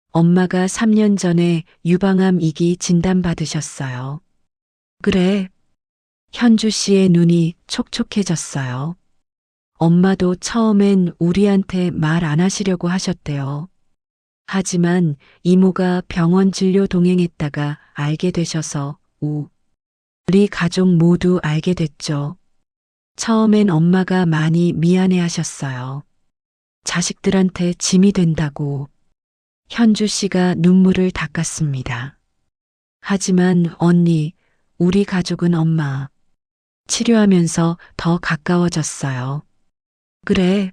엄마가 3년 전에 유방암 2기 진단받으셨어요. 그래. 현주 씨의 눈이 촉촉해졌어요. 엄마도 처음엔 우리한테 말 안 하시려고 하셨대요. 하지만 이모가 병원 진료 동행했다가 알게 되셔서 우리 가족 모두 알게 됐죠. 처음엔 엄마가 많이 미안해 하셨어요. 자식들한테 짐이 된다고. 현주 씨가 눈물을 닦았습니다. 하지만 언니, 우리 가족은 엄마. 치료하면서 더 가까워졌어요. 그래.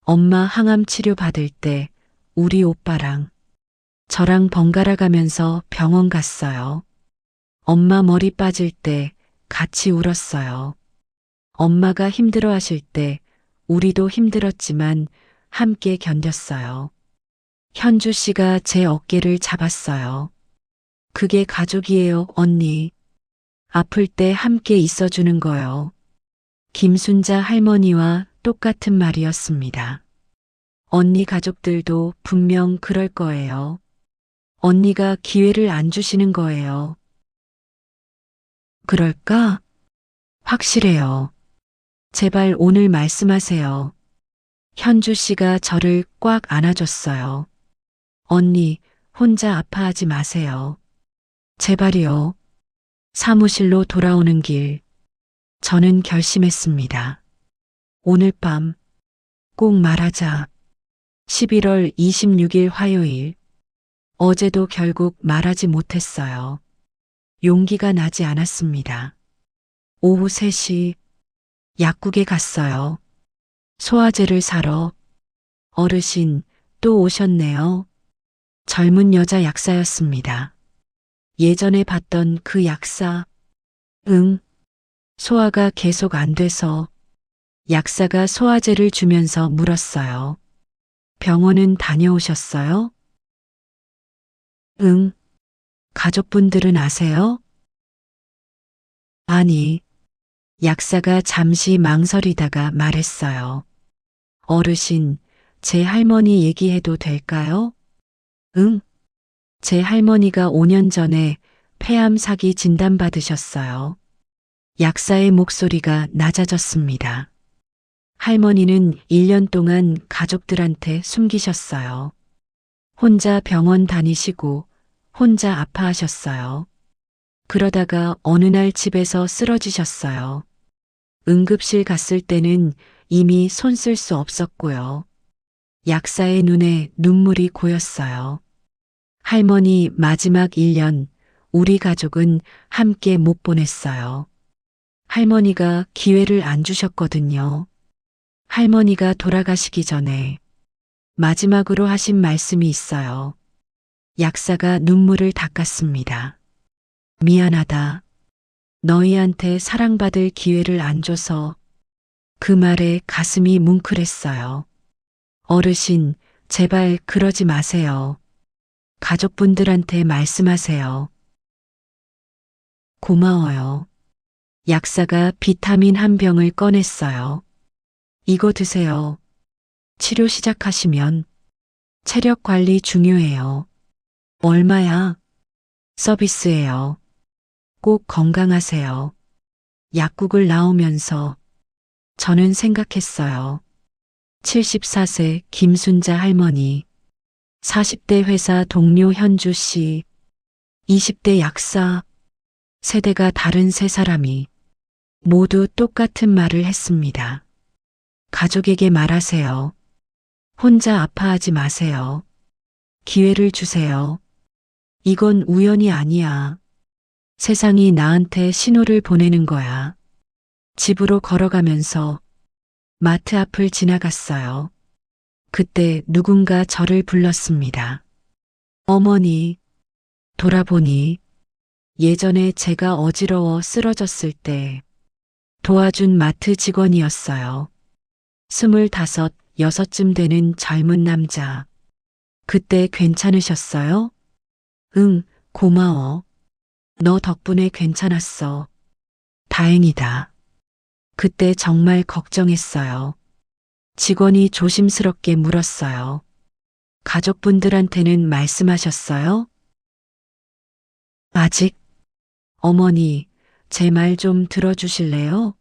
엄마 항암 치료 받을 때 우리 오빠랑 저랑 번갈아 가면서 병원 갔어요. 엄마 머리 빠질 때 같이 울었어요. 엄마가 힘들어 하실 때 우리도 힘들었지만 함께 견뎠어요. 현주 씨가 제 어깨를 잡았어요. 그게 가족이에요, 언니. 아플 때 함께 있어주는 거요. 김순자 할머니와 똑같은 말이었습니다. 언니 가족들도 분명 그럴 거예요. 언니가 기회를 안 주시는 거예요. 그럴까? 확실해요. 제발 오늘 말씀하세요. 현주 씨가 저를 꽉 안아줬어요. 언니, 혼자 아파하지 마세요. 제발이요. 사무실로 돌아오는 길, 저는 결심했습니다. 오늘 밤 꼭 말하자. 11월 26일 화요일. 어제도 결국 말하지 못했어요. 용기가 나지 않았습니다. 오후 3시 약국에 갔어요. 소화제를 사러. 어르신, 또 오셨네요. 젊은 여자 약사였습니다. 예전에 봤던 그 약사. 응. 소화가 계속 안 돼서. 약사가 소화제를 주면서 물었어요. 병원은 다녀오셨어요? 응. 가족분들은 아세요? 아니. 약사가 잠시 망설이다가 말했어요. 어르신, 제 할머니 얘기해도 될까요? 응. 제 할머니가 5년 전에 폐암 사기 진단받으셨어요. 약사의 목소리가 낮아졌습니다. 할머니는 1년 동안 가족들한테 숨기셨어요. 혼자 병원 다니시고 혼자 아파하셨어요. 그러다가 어느 날 집에서 쓰러지셨어요. 응급실 갔을 때는 이미 손 쓸 수 없었고요. 약사의 눈에 눈물이 고였어요. 할머니 마지막 1년 우리 가족은 함께 못 보냈어요. 할머니가 기회를 안 주셨거든요. 할머니가 돌아가시기 전에 마지막으로 하신 말씀이 있어요. 약사가 눈물을 닦았습니다. 미안하다. 너희한테 사랑받을 기회를 안 줘서. 그 말에 가슴이 뭉클했어요. 어르신, 제발 그러지 마세요. 가족분들한테 말씀하세요. 고마워요. 약사가 비타민 한 병을 꺼냈어요. 이거 드세요. 치료 시작하시면 체력 관리 중요해요. 얼마야? 서비스예요. 꼭 건강하세요. 약국을 나오면서 저는 생각했어요. 74세 김순자 할머니, 40대 회사 동료 현주 씨, 20대 약사, 세대가 다른 세 사람이 모두 똑같은 말을 했습니다. 가족에게 말하세요. 혼자 아파하지 마세요. 기회를 주세요. 이건 우연이 아니야. 세상이 나한테 신호를 보내는 거야. 집으로 걸어가면서 마트 앞을 지나갔어요. 그때 누군가 저를 불렀습니다. 어머니, 돌아보니 예전에 제가 어지러워 쓰러졌을 때 도와준 마트 직원이었어요. 25, 6쯤 되는 젊은 남자. 그때 괜찮으셨어요? 응, 고마워. 너 덕분에 괜찮았어. 다행이다. 그때 정말 걱정했어요. 직원이 조심스럽게 물었어요. 가족분들한테는 말씀하셨어요? 아직? 어머니, 제 말 좀 들어주실래요?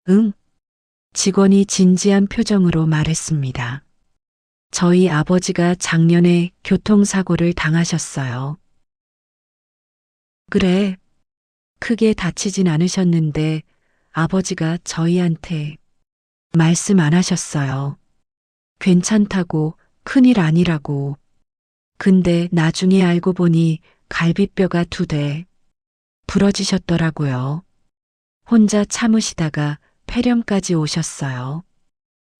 응. 직원이 진지한 표정으로 말했습니다. 저희 아버지가 작년에 교통사고를 당하셨어요. 그래, 크게 다치진 않으셨는데 아버지가 저희한테 말씀 안 하셨어요. 괜찮다고, 큰일 아니라고. 근데 나중에 알고 보니 갈비뼈가 2대 부러지셨더라고요. 혼자 참으시다가 폐렴까지 오셨어요.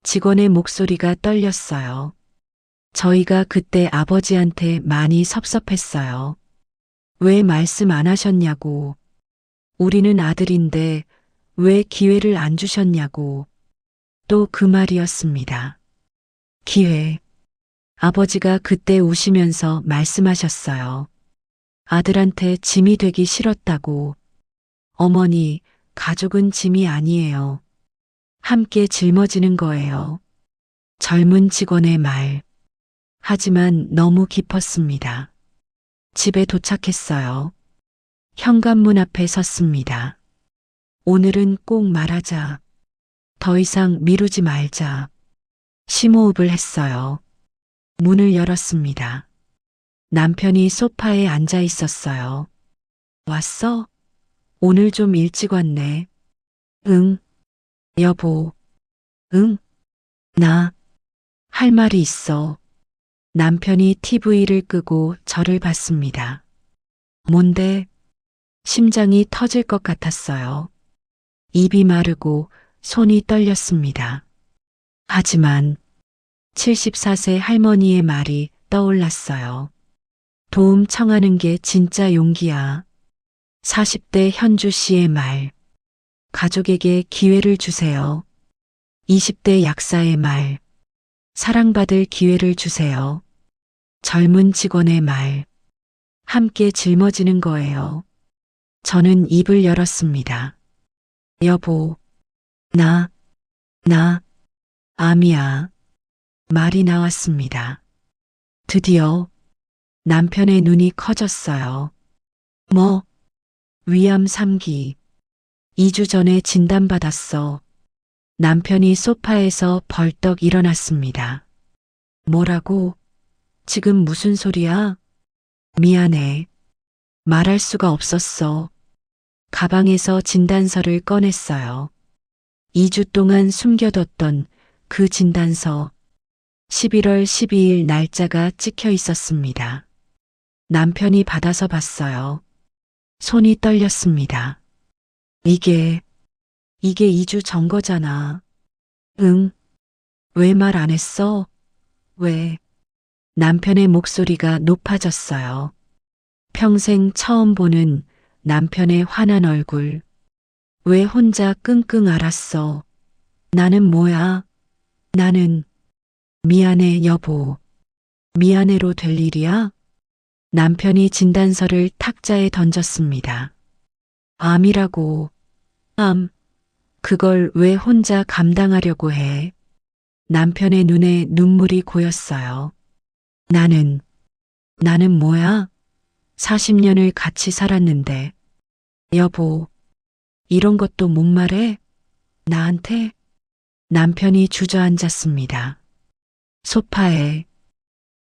직원의 목소리가 떨렸어요. 저희가 그때 아버지한테 많이 섭섭했어요. 왜 말씀 안 하셨냐고. 우리는 아들인데 왜 기회를 안 주셨냐고. 또 그 말이었습니다. 기회. 아버지가 그때 우시면서 말씀하셨어요. 아들한테 짐이 되기 싫었다고. 어머니, 가족은 짐이 아니에요. 함께 짊어지는 거예요. 젊은 직원의 말. 하지만 너무 깊었습니다. 집에 도착했어요. 현관문 앞에 섰습니다. 오늘은 꼭 말하자. 더 이상 미루지 말자. 심호흡을 했어요. 문을 열었습니다. 남편이 소파에 앉아 있었어요. 왔어? 오늘 좀 일찍 왔네. 응. 여보. 응. 나 할 말이 있어. 남편이 TV를 끄고 저를 봤습니다. 뭔데? 심장이 터질 것 같았어요. 입이 마르고 손이 떨렸습니다. 하지만 74세 할머니의 말이 떠올랐어요. 도움 청하는 게 진짜 용기야. 40대 현주 씨의 말. 가족에게 기회를 주세요. 20대 약사의 말. 사랑받을 기회를 주세요. 젊은 직원의 말. 함께 짊어지는 거예요. 저는 입을 열었습니다. 여보, 나, 암이야. 말이 나왔습니다. 드디어 남편의 눈이 커졌어요. 뭐? 위암 3기. 2주 전에 진단받았어. 남편이 소파에서 벌떡 일어났습니다. 뭐라고? 지금 무슨 소리야? 미안해. 말할 수가 없었어. 가방에서 진단서를 꺼냈어요. 2주 동안 숨겨뒀던 그 진단서. 11월 12일 날짜가 찍혀 있었습니다. 남편이 받아서 봤어요. 손이 떨렸습니다. 이게 2주 전 거잖아. 응. 왜 말 안 했어? 왜? 남편의 목소리가 높아졌어요. 평생 처음 보는 남편의 화난 얼굴. 왜 혼자 끙끙 앓았어? 나는 뭐야? 나는 미안해 여보. 미안해로 될 일이야? 남편이 진단서를 탁자에 던졌습니다. 암이라고. 암. 그걸 왜 혼자 감당하려고 해? 남편의 눈에 눈물이 고였어요. 나는 뭐야? 40년을 같이 살았는데. 여보, 이런 것도 못 말해? 나한테? 남편이 주저앉았습니다. 소파에.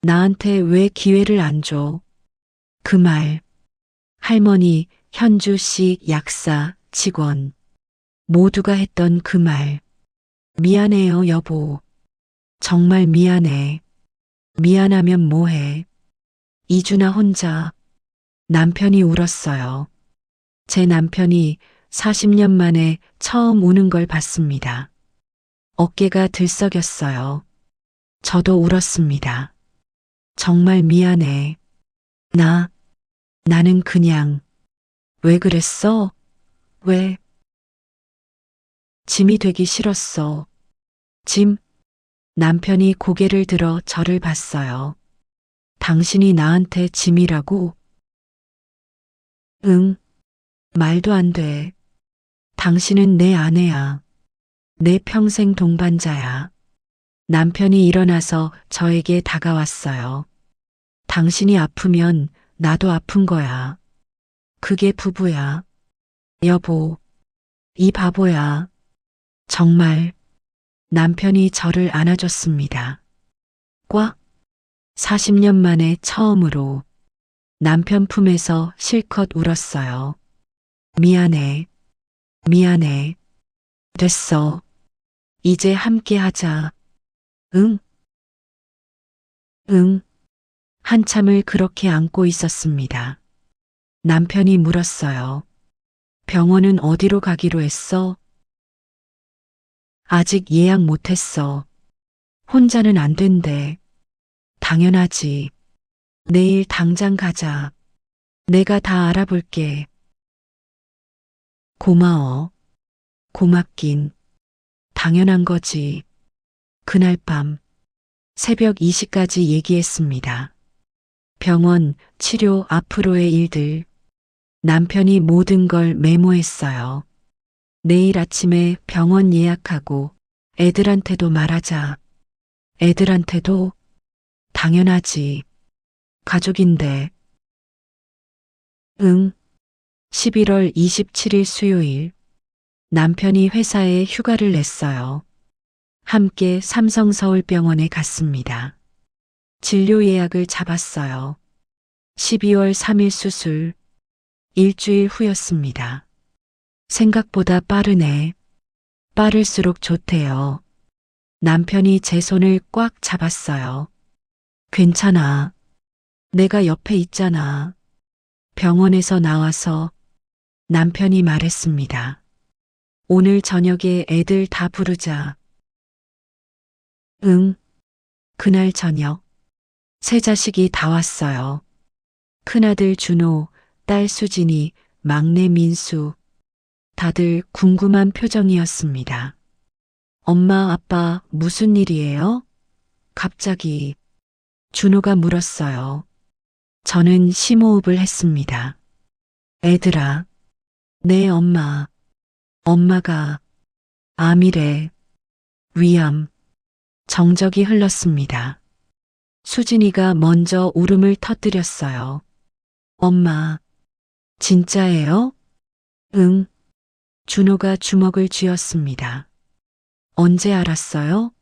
나한테 왜 기회를 안 줘? 그 말. 할머니, 현주 씨, 약사, 직원. 모두가 했던 그 말. 미안해요, 여보. 정말 미안해. 미안하면 뭐해. 2주나 혼자. 남편이 울었어요. 제 남편이 40년 만에 처음 우는 걸 봤습니다. 어깨가 들썩였어요. 저도 울었습니다. 정말 미안해. 나는 그냥 왜 그랬어? 왜? 짐이 되기 싫었어. 짐? 남편이 고개를 들어 저를 봤어요. 당신이 나한테 짐이라고? 응, 말도 안 돼. 당신은 내 아내야. 내 평생 동반자야. 남편이 일어나서 저에게 다가왔어요. 당신이 아프면 나도 아픈 거야. 그게 부부야. 여보, 이 바보야. 정말 남편이 저를 안아줬습니다. 꽉 40년 만에 처음으로 남편 품에서 실컷 울었어요. 미안해, 미안해. 됐어. 이제 함께 하자. 응, 응. 한참을 그렇게 안고 있었습니다. 남편이 물었어요. 병원은 어디로 가기로 했어? 아직 예약 못했어. 혼자는 안 된대. 당연하지. 내일 당장 가자. 내가 다 알아볼게. 고마워. 고맙긴. 당연한 거지. 그날 밤 새벽 2시까지 얘기했습니다. 병원, 치료, 앞으로의 일들. 남편이 모든 걸 메모했어요. 내일 아침에 병원 예약하고 애들한테도 말하자. 애들한테도? 당연하지. 가족인데. 응. 11월 27일 수요일. 남편이 회사에 휴가를 냈어요. 함께 삼성서울병원에 갔습니다. 진료 예약을 잡았어요. 12월 3일 수술. 일주일 후였습니다. 생각보다 빠르네. 빠를수록 좋대요. 남편이 제 손을 꽉 잡았어요. 괜찮아. 내가 옆에 있잖아. 병원에서 나와서 남편이 말했습니다. 오늘 저녁에 애들 다 부르자. 응. 그날 저녁. 새 자식이 다 왔어요. 큰아들 준호, 딸 수진이, 막내 민수. 다들 궁금한 표정이었습니다. 엄마, 아빠, 무슨 일이에요? 갑자기 준호가 물었어요. 저는 심호흡을 했습니다. 애들아, 내 엄마가 암이래. 위암. 정적이 흘렀습니다. 수진이가 먼저 울음을 터뜨렸어요. 엄마, 진짜예요? 응. 준호가 주먹을 쥐었습니다. 언제 알았어요?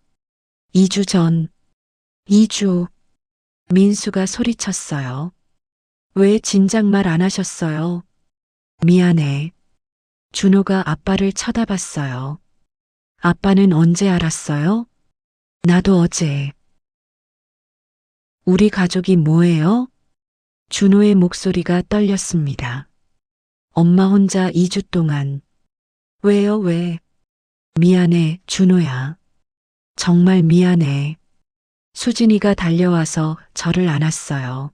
2주 전. 2주. 민수가 소리쳤어요. 왜 진작 말 안 하셨어요? 미안해. 준호가 아빠를 쳐다봤어요. 아빠는 언제 알았어요? 나도 어제. 우리 가족이 뭐예요? 준호의 목소리가 떨렸습니다. 엄마 혼자 2주 동안. 왜요, 왜? 미안해, 준호야. 정말 미안해. 수진이가 달려와서 저를 안았어요.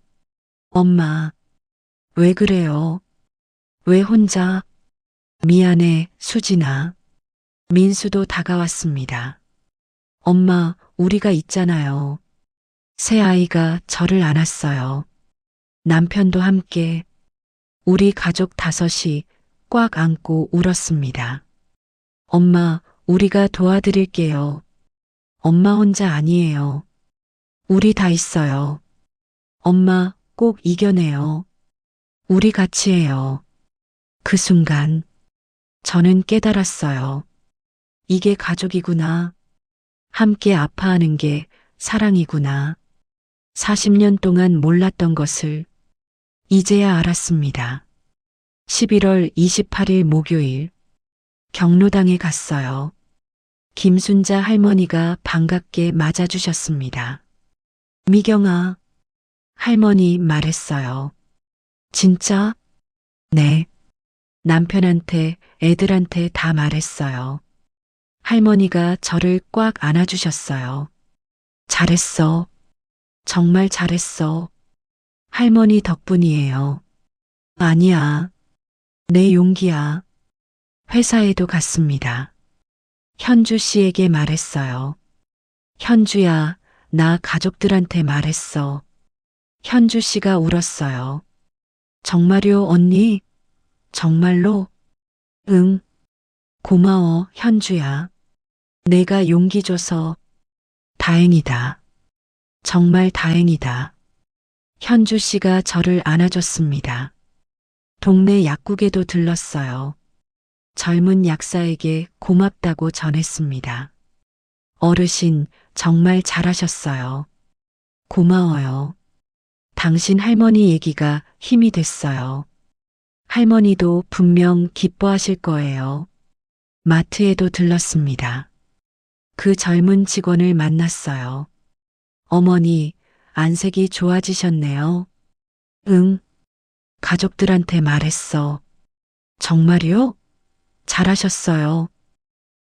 엄마, 왜 그래요? 왜 혼자? 미안해, 수진아. 민수도 다가왔습니다. 엄마, 우리가 있잖아요. 새 아이가 저를 안았어요. 남편도 함께. 우리 가족 5이 꽉 안고 울었습니다. 엄마, 우리가 도와드릴게요. 엄마 혼자 아니에요. 우리 다 있어요. 엄마 꼭 이겨내요. 우리 같이 해요. 그 순간 저는 깨달았어요. 이게 가족이구나. 함께 아파하는 게 사랑이구나. 40년 동안 몰랐던 것을 이제야 알았습니다. 11월 28일 목요일 경로당에 갔어요. 김순자 할머니가 반갑게 맞아주셨습니다. 미경아, 할머니 말했어요. 진짜? 네. 남편한테, 애들한테 다 말했어요. 할머니가 저를 꽉 안아주셨어요. 잘했어. 정말 잘했어. 할머니 덕분이에요. 아니야. 내 용기야. 회사에도 갔습니다. 현주 씨에게 말했어요. 현주야, 나 가족들한테 말했어. 현주 씨가 울었어요. 정말요, 언니? 정말로? 응. 고마워, 현주야. 내가 용기 줘서 다행이다. 정말 다행이다. 현주 씨가 저를 안아줬습니다. 동네 약국에도 들렀어요. 젊은 약사에게 고맙다고 전했습니다. 어르신, 정말 잘하셨어요. 고마워요. 당신 할머니 얘기가 힘이 됐어요. 할머니도 분명 기뻐하실 거예요. 마트에도 들렀습니다. 그 젊은 직원을 만났어요. 어머니, 안색이 좋아지셨네요. 응, 가족들한테 말했어. 정말요? 잘하셨어요.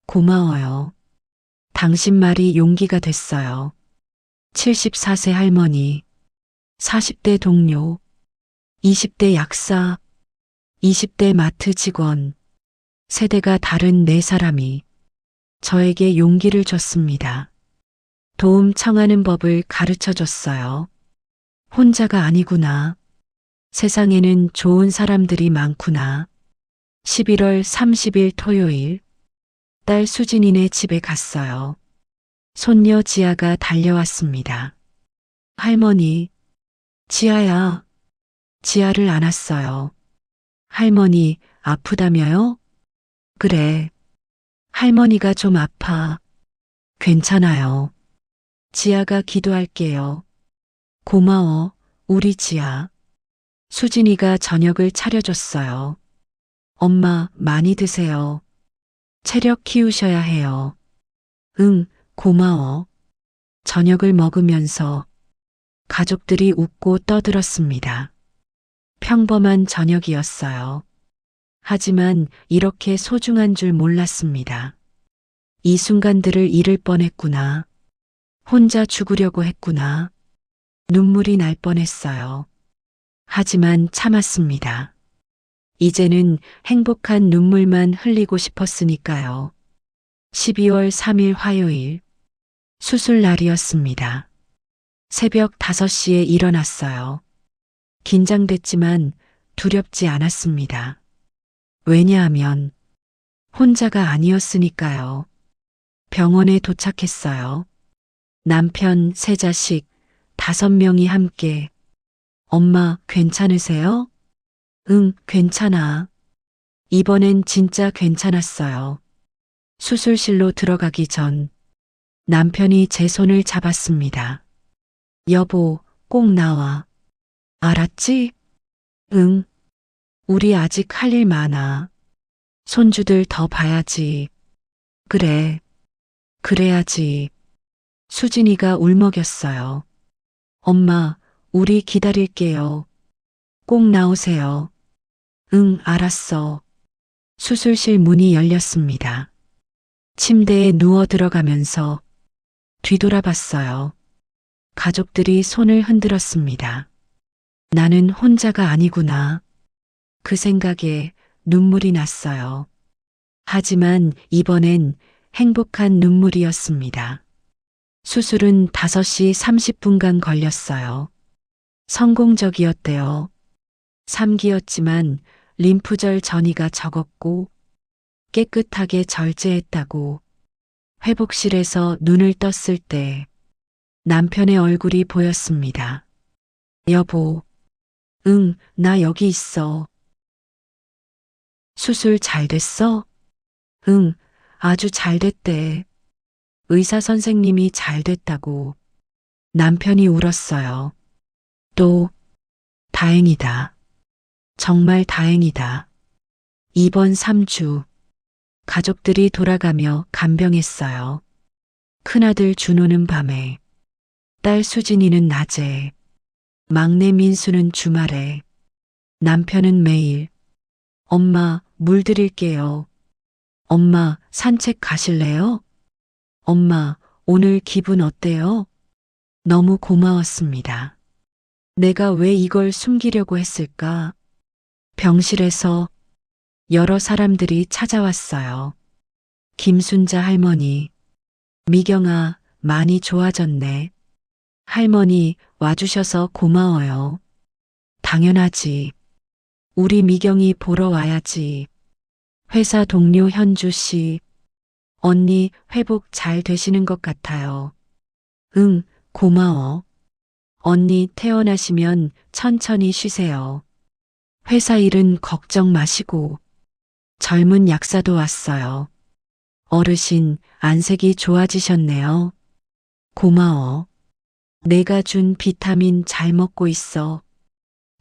고마워요. 당신 말이 용기가 됐어요. 74세 할머니, 40대 동료, 20대 약사, 20대 마트 직원, 세대가 다른 네 사람이 저에게 용기를 줬습니다. 도움 청하는 법을 가르쳐 줬어요. 혼자가 아니구나. 세상에는 좋은 사람들이 많구나. 11월 30일 토요일, 딸 수진이네 집에 갔어요. 손녀 지아가 달려왔습니다. 할머니, 지아야. 지아를 안았어요. 할머니, 아프다며요? 그래. 할머니가 좀 아파. 괜찮아요. 지아가 기도할게요. 고마워, 우리 지아. 수진이가 저녁을 차려줬어요. 엄마, 많이 드세요. 체력 키우셔야 해요. 응, 고마워. 저녁을 먹으면서 가족들이 웃고 떠들었습니다. 평범한 저녁이었어요. 하지만 이렇게 소중한 줄 몰랐습니다. 이 순간들을 잃을 뻔했구나. 혼자 죽으려고 했구나. 눈물이 날 뻔했어요. 하지만 참았습니다. 이제는 행복한 눈물만 흘리고 싶었으니까요. 12월 3일 화요일, 수술 날이었습니다. 새벽 5시에 일어났어요. 긴장됐지만 두렵지 않았습니다. 왜냐하면 혼자가 아니었으니까요. 병원에 도착했어요. 남편, 세 자식, 5명이 함께. 엄마, 괜찮으세요? 응, 괜찮아. 이번엔 진짜 괜찮았어요. 수술실로 들어가기 전 남편이 제 손을 잡았습니다. 여보, 꼭 나와. 알았지? 응. 우리 아직 할 일 많아. 손주들 더 봐야지. 그래. 그래야지. 수진이가 울먹였어요. 엄마, 우리 기다릴게요. 꼭 나오세요. 응, 알았어. 수술실 문이 열렸습니다. 침대에 누워 들어가면서 뒤돌아봤어요. 가족들이 손을 흔들었습니다. 나는 혼자가 아니구나. 그 생각에 눈물이 났어요. 하지만 이번엔 행복한 눈물이었습니다. 수술은 5시 30분간 걸렸어요. 성공적이었대요. 3기였지만 림프절 전이가 적었고 깨끗하게 절제했다고. 회복실에서 눈을 떴을 때 남편의 얼굴이 보였습니다. 여보, 응, 나 여기 있어. 수술 잘 됐어? 응, 아주 잘 됐대. 의사 선생님이 잘 됐다고. 남편이 울었어요. 또, 다행이다. 정말 다행이다. 이번 3주, 가족들이 돌아가며 간병했어요. 큰아들 준호는 밤에, 딸 수진이는 낮에, 막내 민수는 주말에, 남편은 매일. 엄마, 물 드릴게요. 엄마, 산책 가실래요? 엄마, 오늘 기분 어때요? 너무 고마웠습니다. 내가 왜 이걸 숨기려고 했을까? 병실에서 여러 사람들이 찾아왔어요. 김순자 할머니, 미경아, 많이 좋아졌네. 할머니 와주셔서 고마워요. 당연하지. 우리 미경이 보러 와야지. 회사 동료 현주 씨, 언니 회복 잘 되시는 것 같아요. 응, 고마워. 언니 퇴원하시면 천천히 쉬세요. 회사 일은 걱정 마시고. 젊은 약사도 왔어요. 어르신, 안색이 좋아지셨네요. 고마워. 내가 준 비타민 잘 먹고 있어.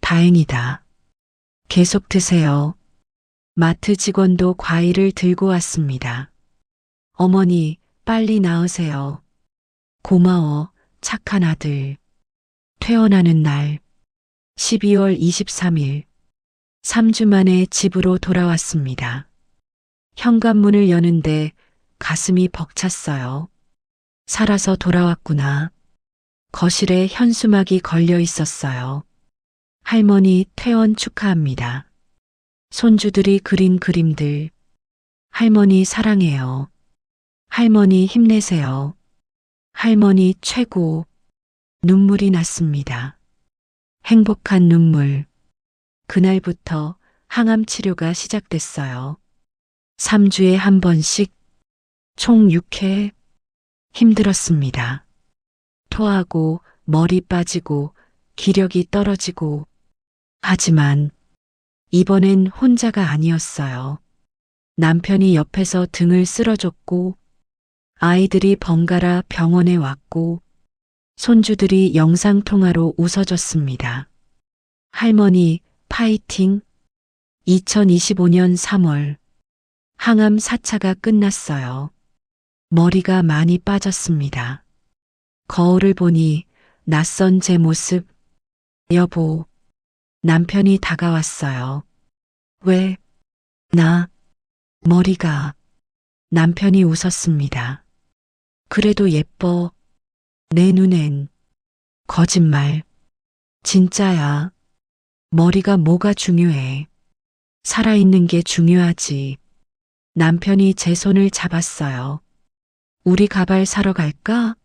다행이다. 계속 드세요. 마트 직원도 과일을 들고 왔습니다. 어머니, 빨리 나으세요. 고마워, 착한 아들. 퇴원하는 날, 12월 23일, 3주 만에 집으로 돌아왔습니다. 현관문을 여는데 가슴이 벅찼어요. 살아서 돌아왔구나. 거실에 현수막이 걸려 있었어요. 할머니 퇴원 축하합니다. 손주들이 그린 그림들. 할머니 사랑해요. 할머니 힘내세요. 할머니 최고. 눈물이 났습니다. 행복한 눈물. 그날부터 항암 치료가 시작됐어요. 3주에 한 번씩, 총 6회. 힘들었습니다. 토하고 머리 빠지고 기력이 떨어지고. 하지만 이번엔 혼자가 아니었어요. 남편이 옆에서 등을 쓸어줬고, 아이들이 번갈아 병원에 왔고, 손주들이 영상통화로 웃어줬습니다. 할머니, 파이팅! 2025년 3월, 항암 4차가 끝났어요. 머리가 많이 빠졌습니다. 거울을 보니 낯선 제 모습. 여보, 남편이 다가왔어요. 왜? 나, 머리가. 남편이 웃었습니다. 그래도 예뻐. 내 눈엔. 거짓말. 진짜야. 머리가 뭐가 중요해. 살아있는 게 중요하지. 남편이 제 손을 잡았어요. 우리 가발 사러 갈까?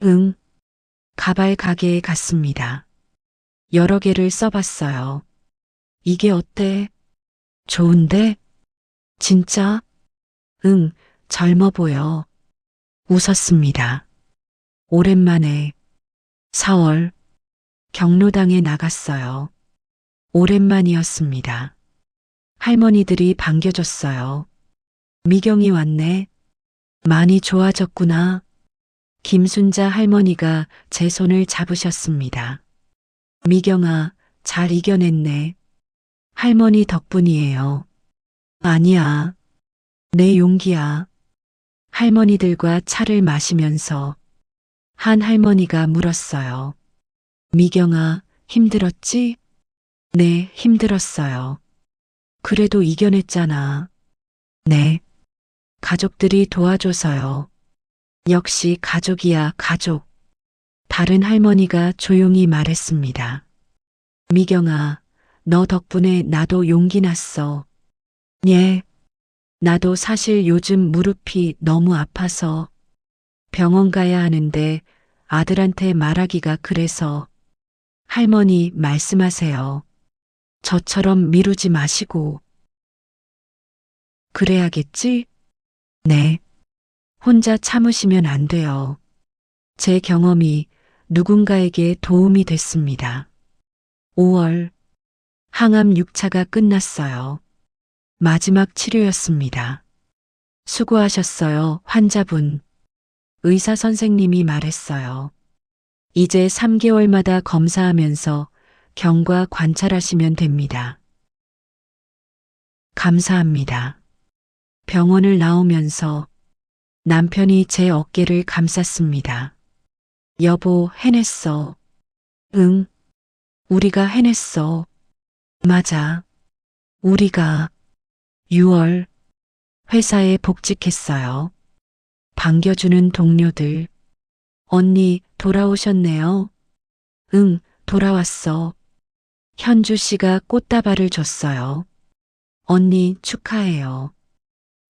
응. 가발 가게에 갔습니다. 여러 개를 써봤어요. 이게 어때? 좋은데? 진짜? 응, 젊어 보여. 웃었습니다. 오랜만에 4월 경로당에 나갔어요. 오랜만이었습니다. 할머니들이 반겨줬어요. 미경이 왔네. 많이 좋아졌구나. 김순자 할머니가 제 손을 잡으셨습니다. 미경아, 잘 이겨냈네. 할머니 덕분이에요. 아니야. 내 용기야. 할머니들과 차를 마시면서 한 할머니가 물었어요. 미경아, 힘들었지? 네, 힘들었어요. 그래도 이겨냈잖아. 네. 가족들이 도와줘서요. 역시 가족이야, 가족. 다른 할머니가 조용히 말했습니다. 미경아, 너 덕분에 나도 용기 났어. 예. 나도 사실 요즘 무릎이 너무 아파서 병원 가야 하는데 아들한테 말하기가 그래서. 할머니 말씀하세요. 저처럼 미루지 마시고. 그래야겠지? 네. 혼자 참으시면 안 돼요. 제 경험이 누군가에게 도움이 됐습니다. 5월, 항암 6차가 끝났어요. 마지막 치료였습니다. 수고하셨어요, 환자분. 의사 선생님이 말했어요. 이제 3개월마다 검사하면서 경과 관찰하시면 됩니다. 감사합니다. 병원을 나오면서 남편이 제 어깨를 감쌌습니다. 여보, 해냈어. 응, 우리가 해냈어. 맞아. 우리가 6월 회사에 복직했어요. 반겨주는 동료들. 언니, 돌아오셨네요. 응, 돌아왔어. 현주 씨가 꽃다발을 줬어요. 언니 축하해요.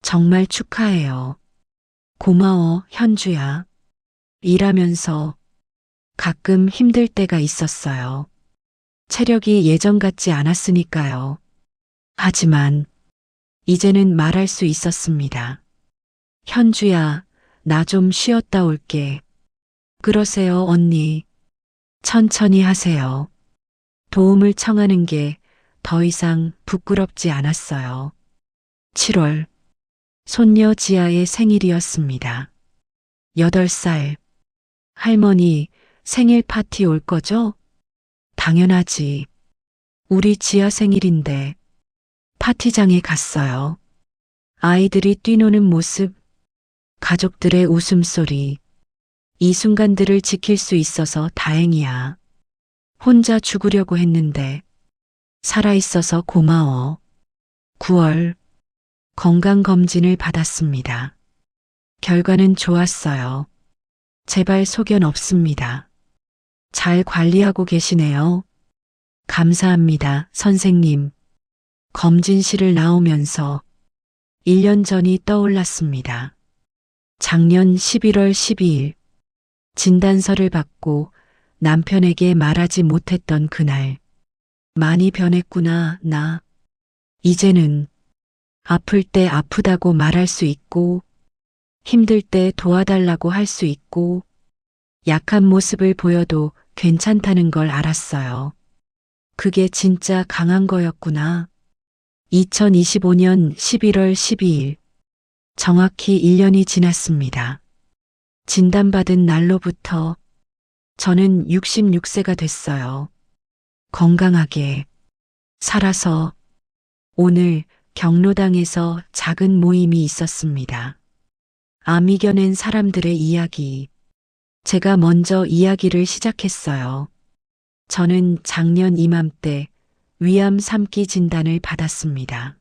정말 축하해요. 고마워, 현주야. 일하면서 가끔 힘들 때가 있었어요. 체력이 예전 같지 않았으니까요. 하지만 이제는 말할 수 있었습니다. 현주야, 나 좀 쉬었다 올게. 그러세요, 언니. 천천히 하세요. 도움을 청하는 게 더 이상 부끄럽지 않았어요. 7월, 손녀 지아의 생일이었습니다. 8살. 할머니, 생일 파티 올 거죠? 당연하지. 우리 지아 생일인데 파티장에 갔어요. 아이들이 뛰노는 모습, 가족들의 웃음소리, 이 순간들을 지킬 수 있어서 다행이야. 혼자 죽으려고 했는데 살아있어서 고마워. 9월, 건강검진을 받았습니다. 결과는 좋았어요. 제발 소견 없습니다. 잘 관리하고 계시네요. 감사합니다, 선생님. 검진실을 나오면서 1년 전이 떠올랐습니다. 작년 11월 12일, 진단서를 받고 남편에게 말하지 못했던 그날. 많이 변했구나, 나. 이제는 아플 때 아프다고 말할 수 있고, 힘들 때 도와달라고 할 수 있고, 약한 모습을 보여도 괜찮다는 걸 알았어요. 그게 진짜 강한 거였구나. 2025년 11월 12일. 정확히 1년이 지났습니다. 진단받은 날로부터 저는 66세가 됐어요. 건강하게 살아서 오늘 경로당에서 작은 모임이 있었습니다. 암 이겨낸 사람들의 이야기. 제가 먼저 이야기를 시작했어요. 저는 작년 이맘때 위암 3기 진단을 받았습니다.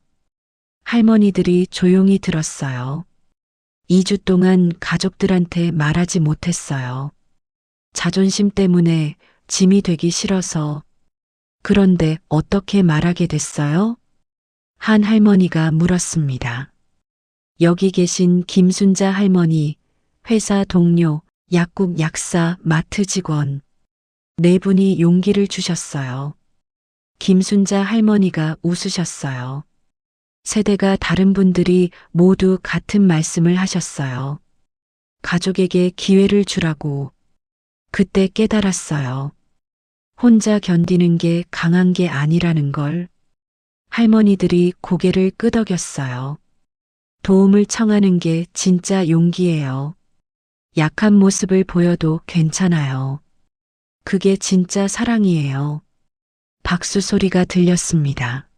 할머니들이 조용히 들었어요. 2주 동안 가족들한테 말하지 못했어요. 자존심 때문에 짐이 되기 싫어서. 그런데 어떻게 말하게 됐어요? 한 할머니가 물었습니다. 여기 계신 김순자 할머니, 회사 동료, 약국 약사, 마트 직원. 네 분이 용기를 주셨어요. 김순자 할머니가 웃으셨어요. 세대가 다른 분들이 모두 같은 말씀을 하셨어요. 가족에게 기회를 주라고. 그때 깨달았어요. 혼자 견디는 게 강한 게 아니라는 걸. 할머니들이 고개를 끄덕였어요. 도움을 청하는 게 진짜 용기예요. 약한 모습을 보여도 괜찮아요. 그게 진짜 사랑이에요. 박수 소리가 들렸습니다.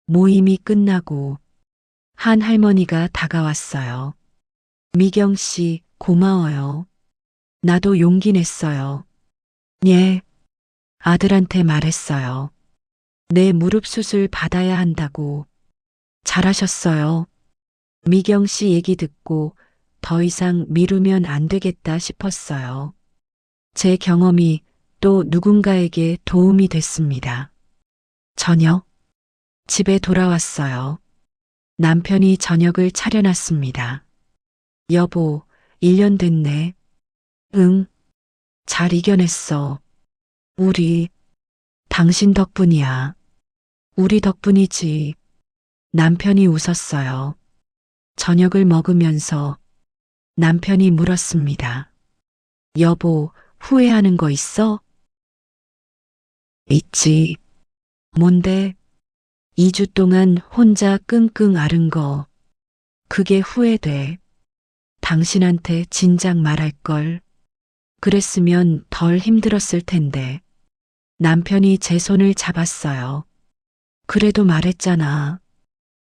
모임이 끝나고 한 할머니가 다가왔어요. 미경 씨, 고마워요. 나도 용기 냈어요. 예, 아들한테 말했어요. 내 무릎 수술 받아야 한다고. 잘하셨어요. 미경 씨 얘기 듣고 더 이상 미루면 안 되겠다 싶었어요. 제 경험이 또 누군가에게 도움이 됐습니다. 저녁, 집에 돌아왔어요. 남편이 저녁을 차려놨습니다. 여보, 1년 됐네. 응, 잘 이겨냈어. 우리, 당신 덕분이야. 우리 덕분이지. 남편이 웃었어요. 저녁을 먹으면서 남편이 물었습니다. 여보, 후회하는 거 있어? 있지. 뭔데? 2주 동안 혼자 끙끙 앓은 거. 그게 후회돼. 당신한테 진작 말할 걸. 그랬으면 덜 힘들었을 텐데. 남편이 제 손을 잡았어요. 그래도 말했잖아.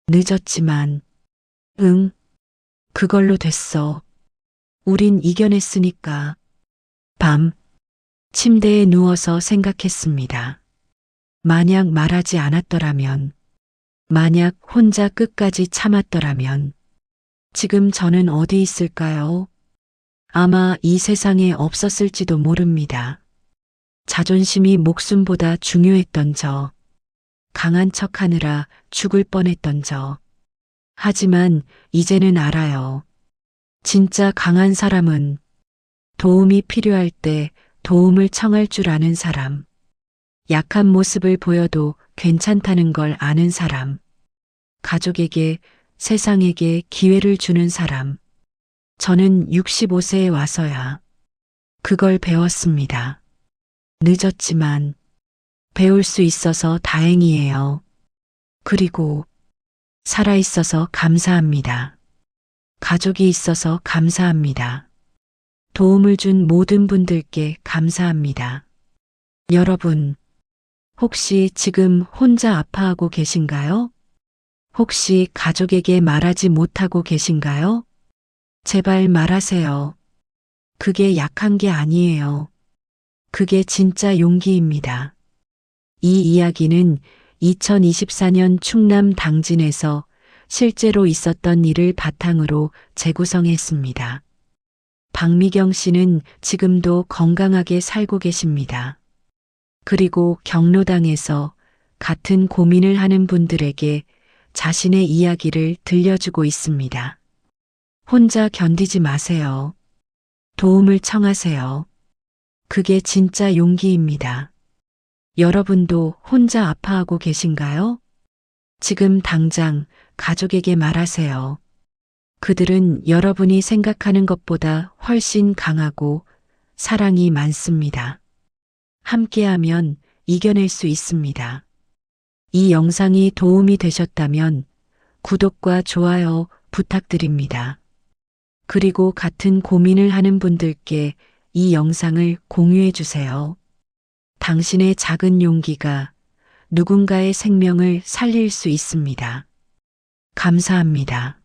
늦었지만. 응, 그걸로 됐어. 우린 이겨냈으니까. 밤, 침대에 누워서 생각했습니다. 만약 말하지 않았더라면, 만약 혼자 끝까지 참았더라면, 지금 저는 어디 있을까요? 아마 이 세상에 없었을지도 모릅니다. 자존심이 목숨보다 중요했던 저. 강한 척 하느라 죽을 뻔했던 저. 하지만 이제는 알아요. 진짜 강한 사람은 도움이 필요할 때 도움을 청할 줄 아는 사람. 약한 모습을 보여도 괜찮다는 걸 아는 사람. 가족에게, 세상에게 기회를 주는 사람. 저는 65세에 와서야 그걸 배웠습니다. 늦었지만 배울 수 있어서 다행이에요. 그리고 살아있어서 감사합니다. 가족이 있어서 감사합니다. 도움을 준 모든 분들께 감사합니다. 여러분, 혹시 지금 혼자 아파하고 계신가요? 혹시 가족에게 말하지 못하고 계신가요? 제발 말하세요. 그게 약한 게 아니에요. 그게 진짜 용기입니다. 이 이야기는 2024년 충남 당진에서 실제로 있었던 일을 바탕으로 재구성했습니다. 박미경 씨는 지금도 건강하게 살고 계십니다. 그리고 경로당에서 같은 고민을 하는 분들에게 자신의 이야기를 들려주고 있습니다. 혼자 견디지 마세요. 도움을 청하세요. 그게 진짜 용기입니다. 여러분도 혼자 아파하고 계신가요? 지금 당장 가족에게 말하세요. 그들은 여러분이 생각하는 것보다 훨씬 강하고 사랑이 많습니다. 함께하면 이겨낼 수 있습니다. 이 영상이 도움이 되셨다면 구독과 좋아요 부탁드립니다. 그리고 같은 고민을 하는 분들께 이 영상을 공유해 주세요. 당신의 작은 용기가 누군가의 생명을 살릴 수 있습니다. 감사합니다.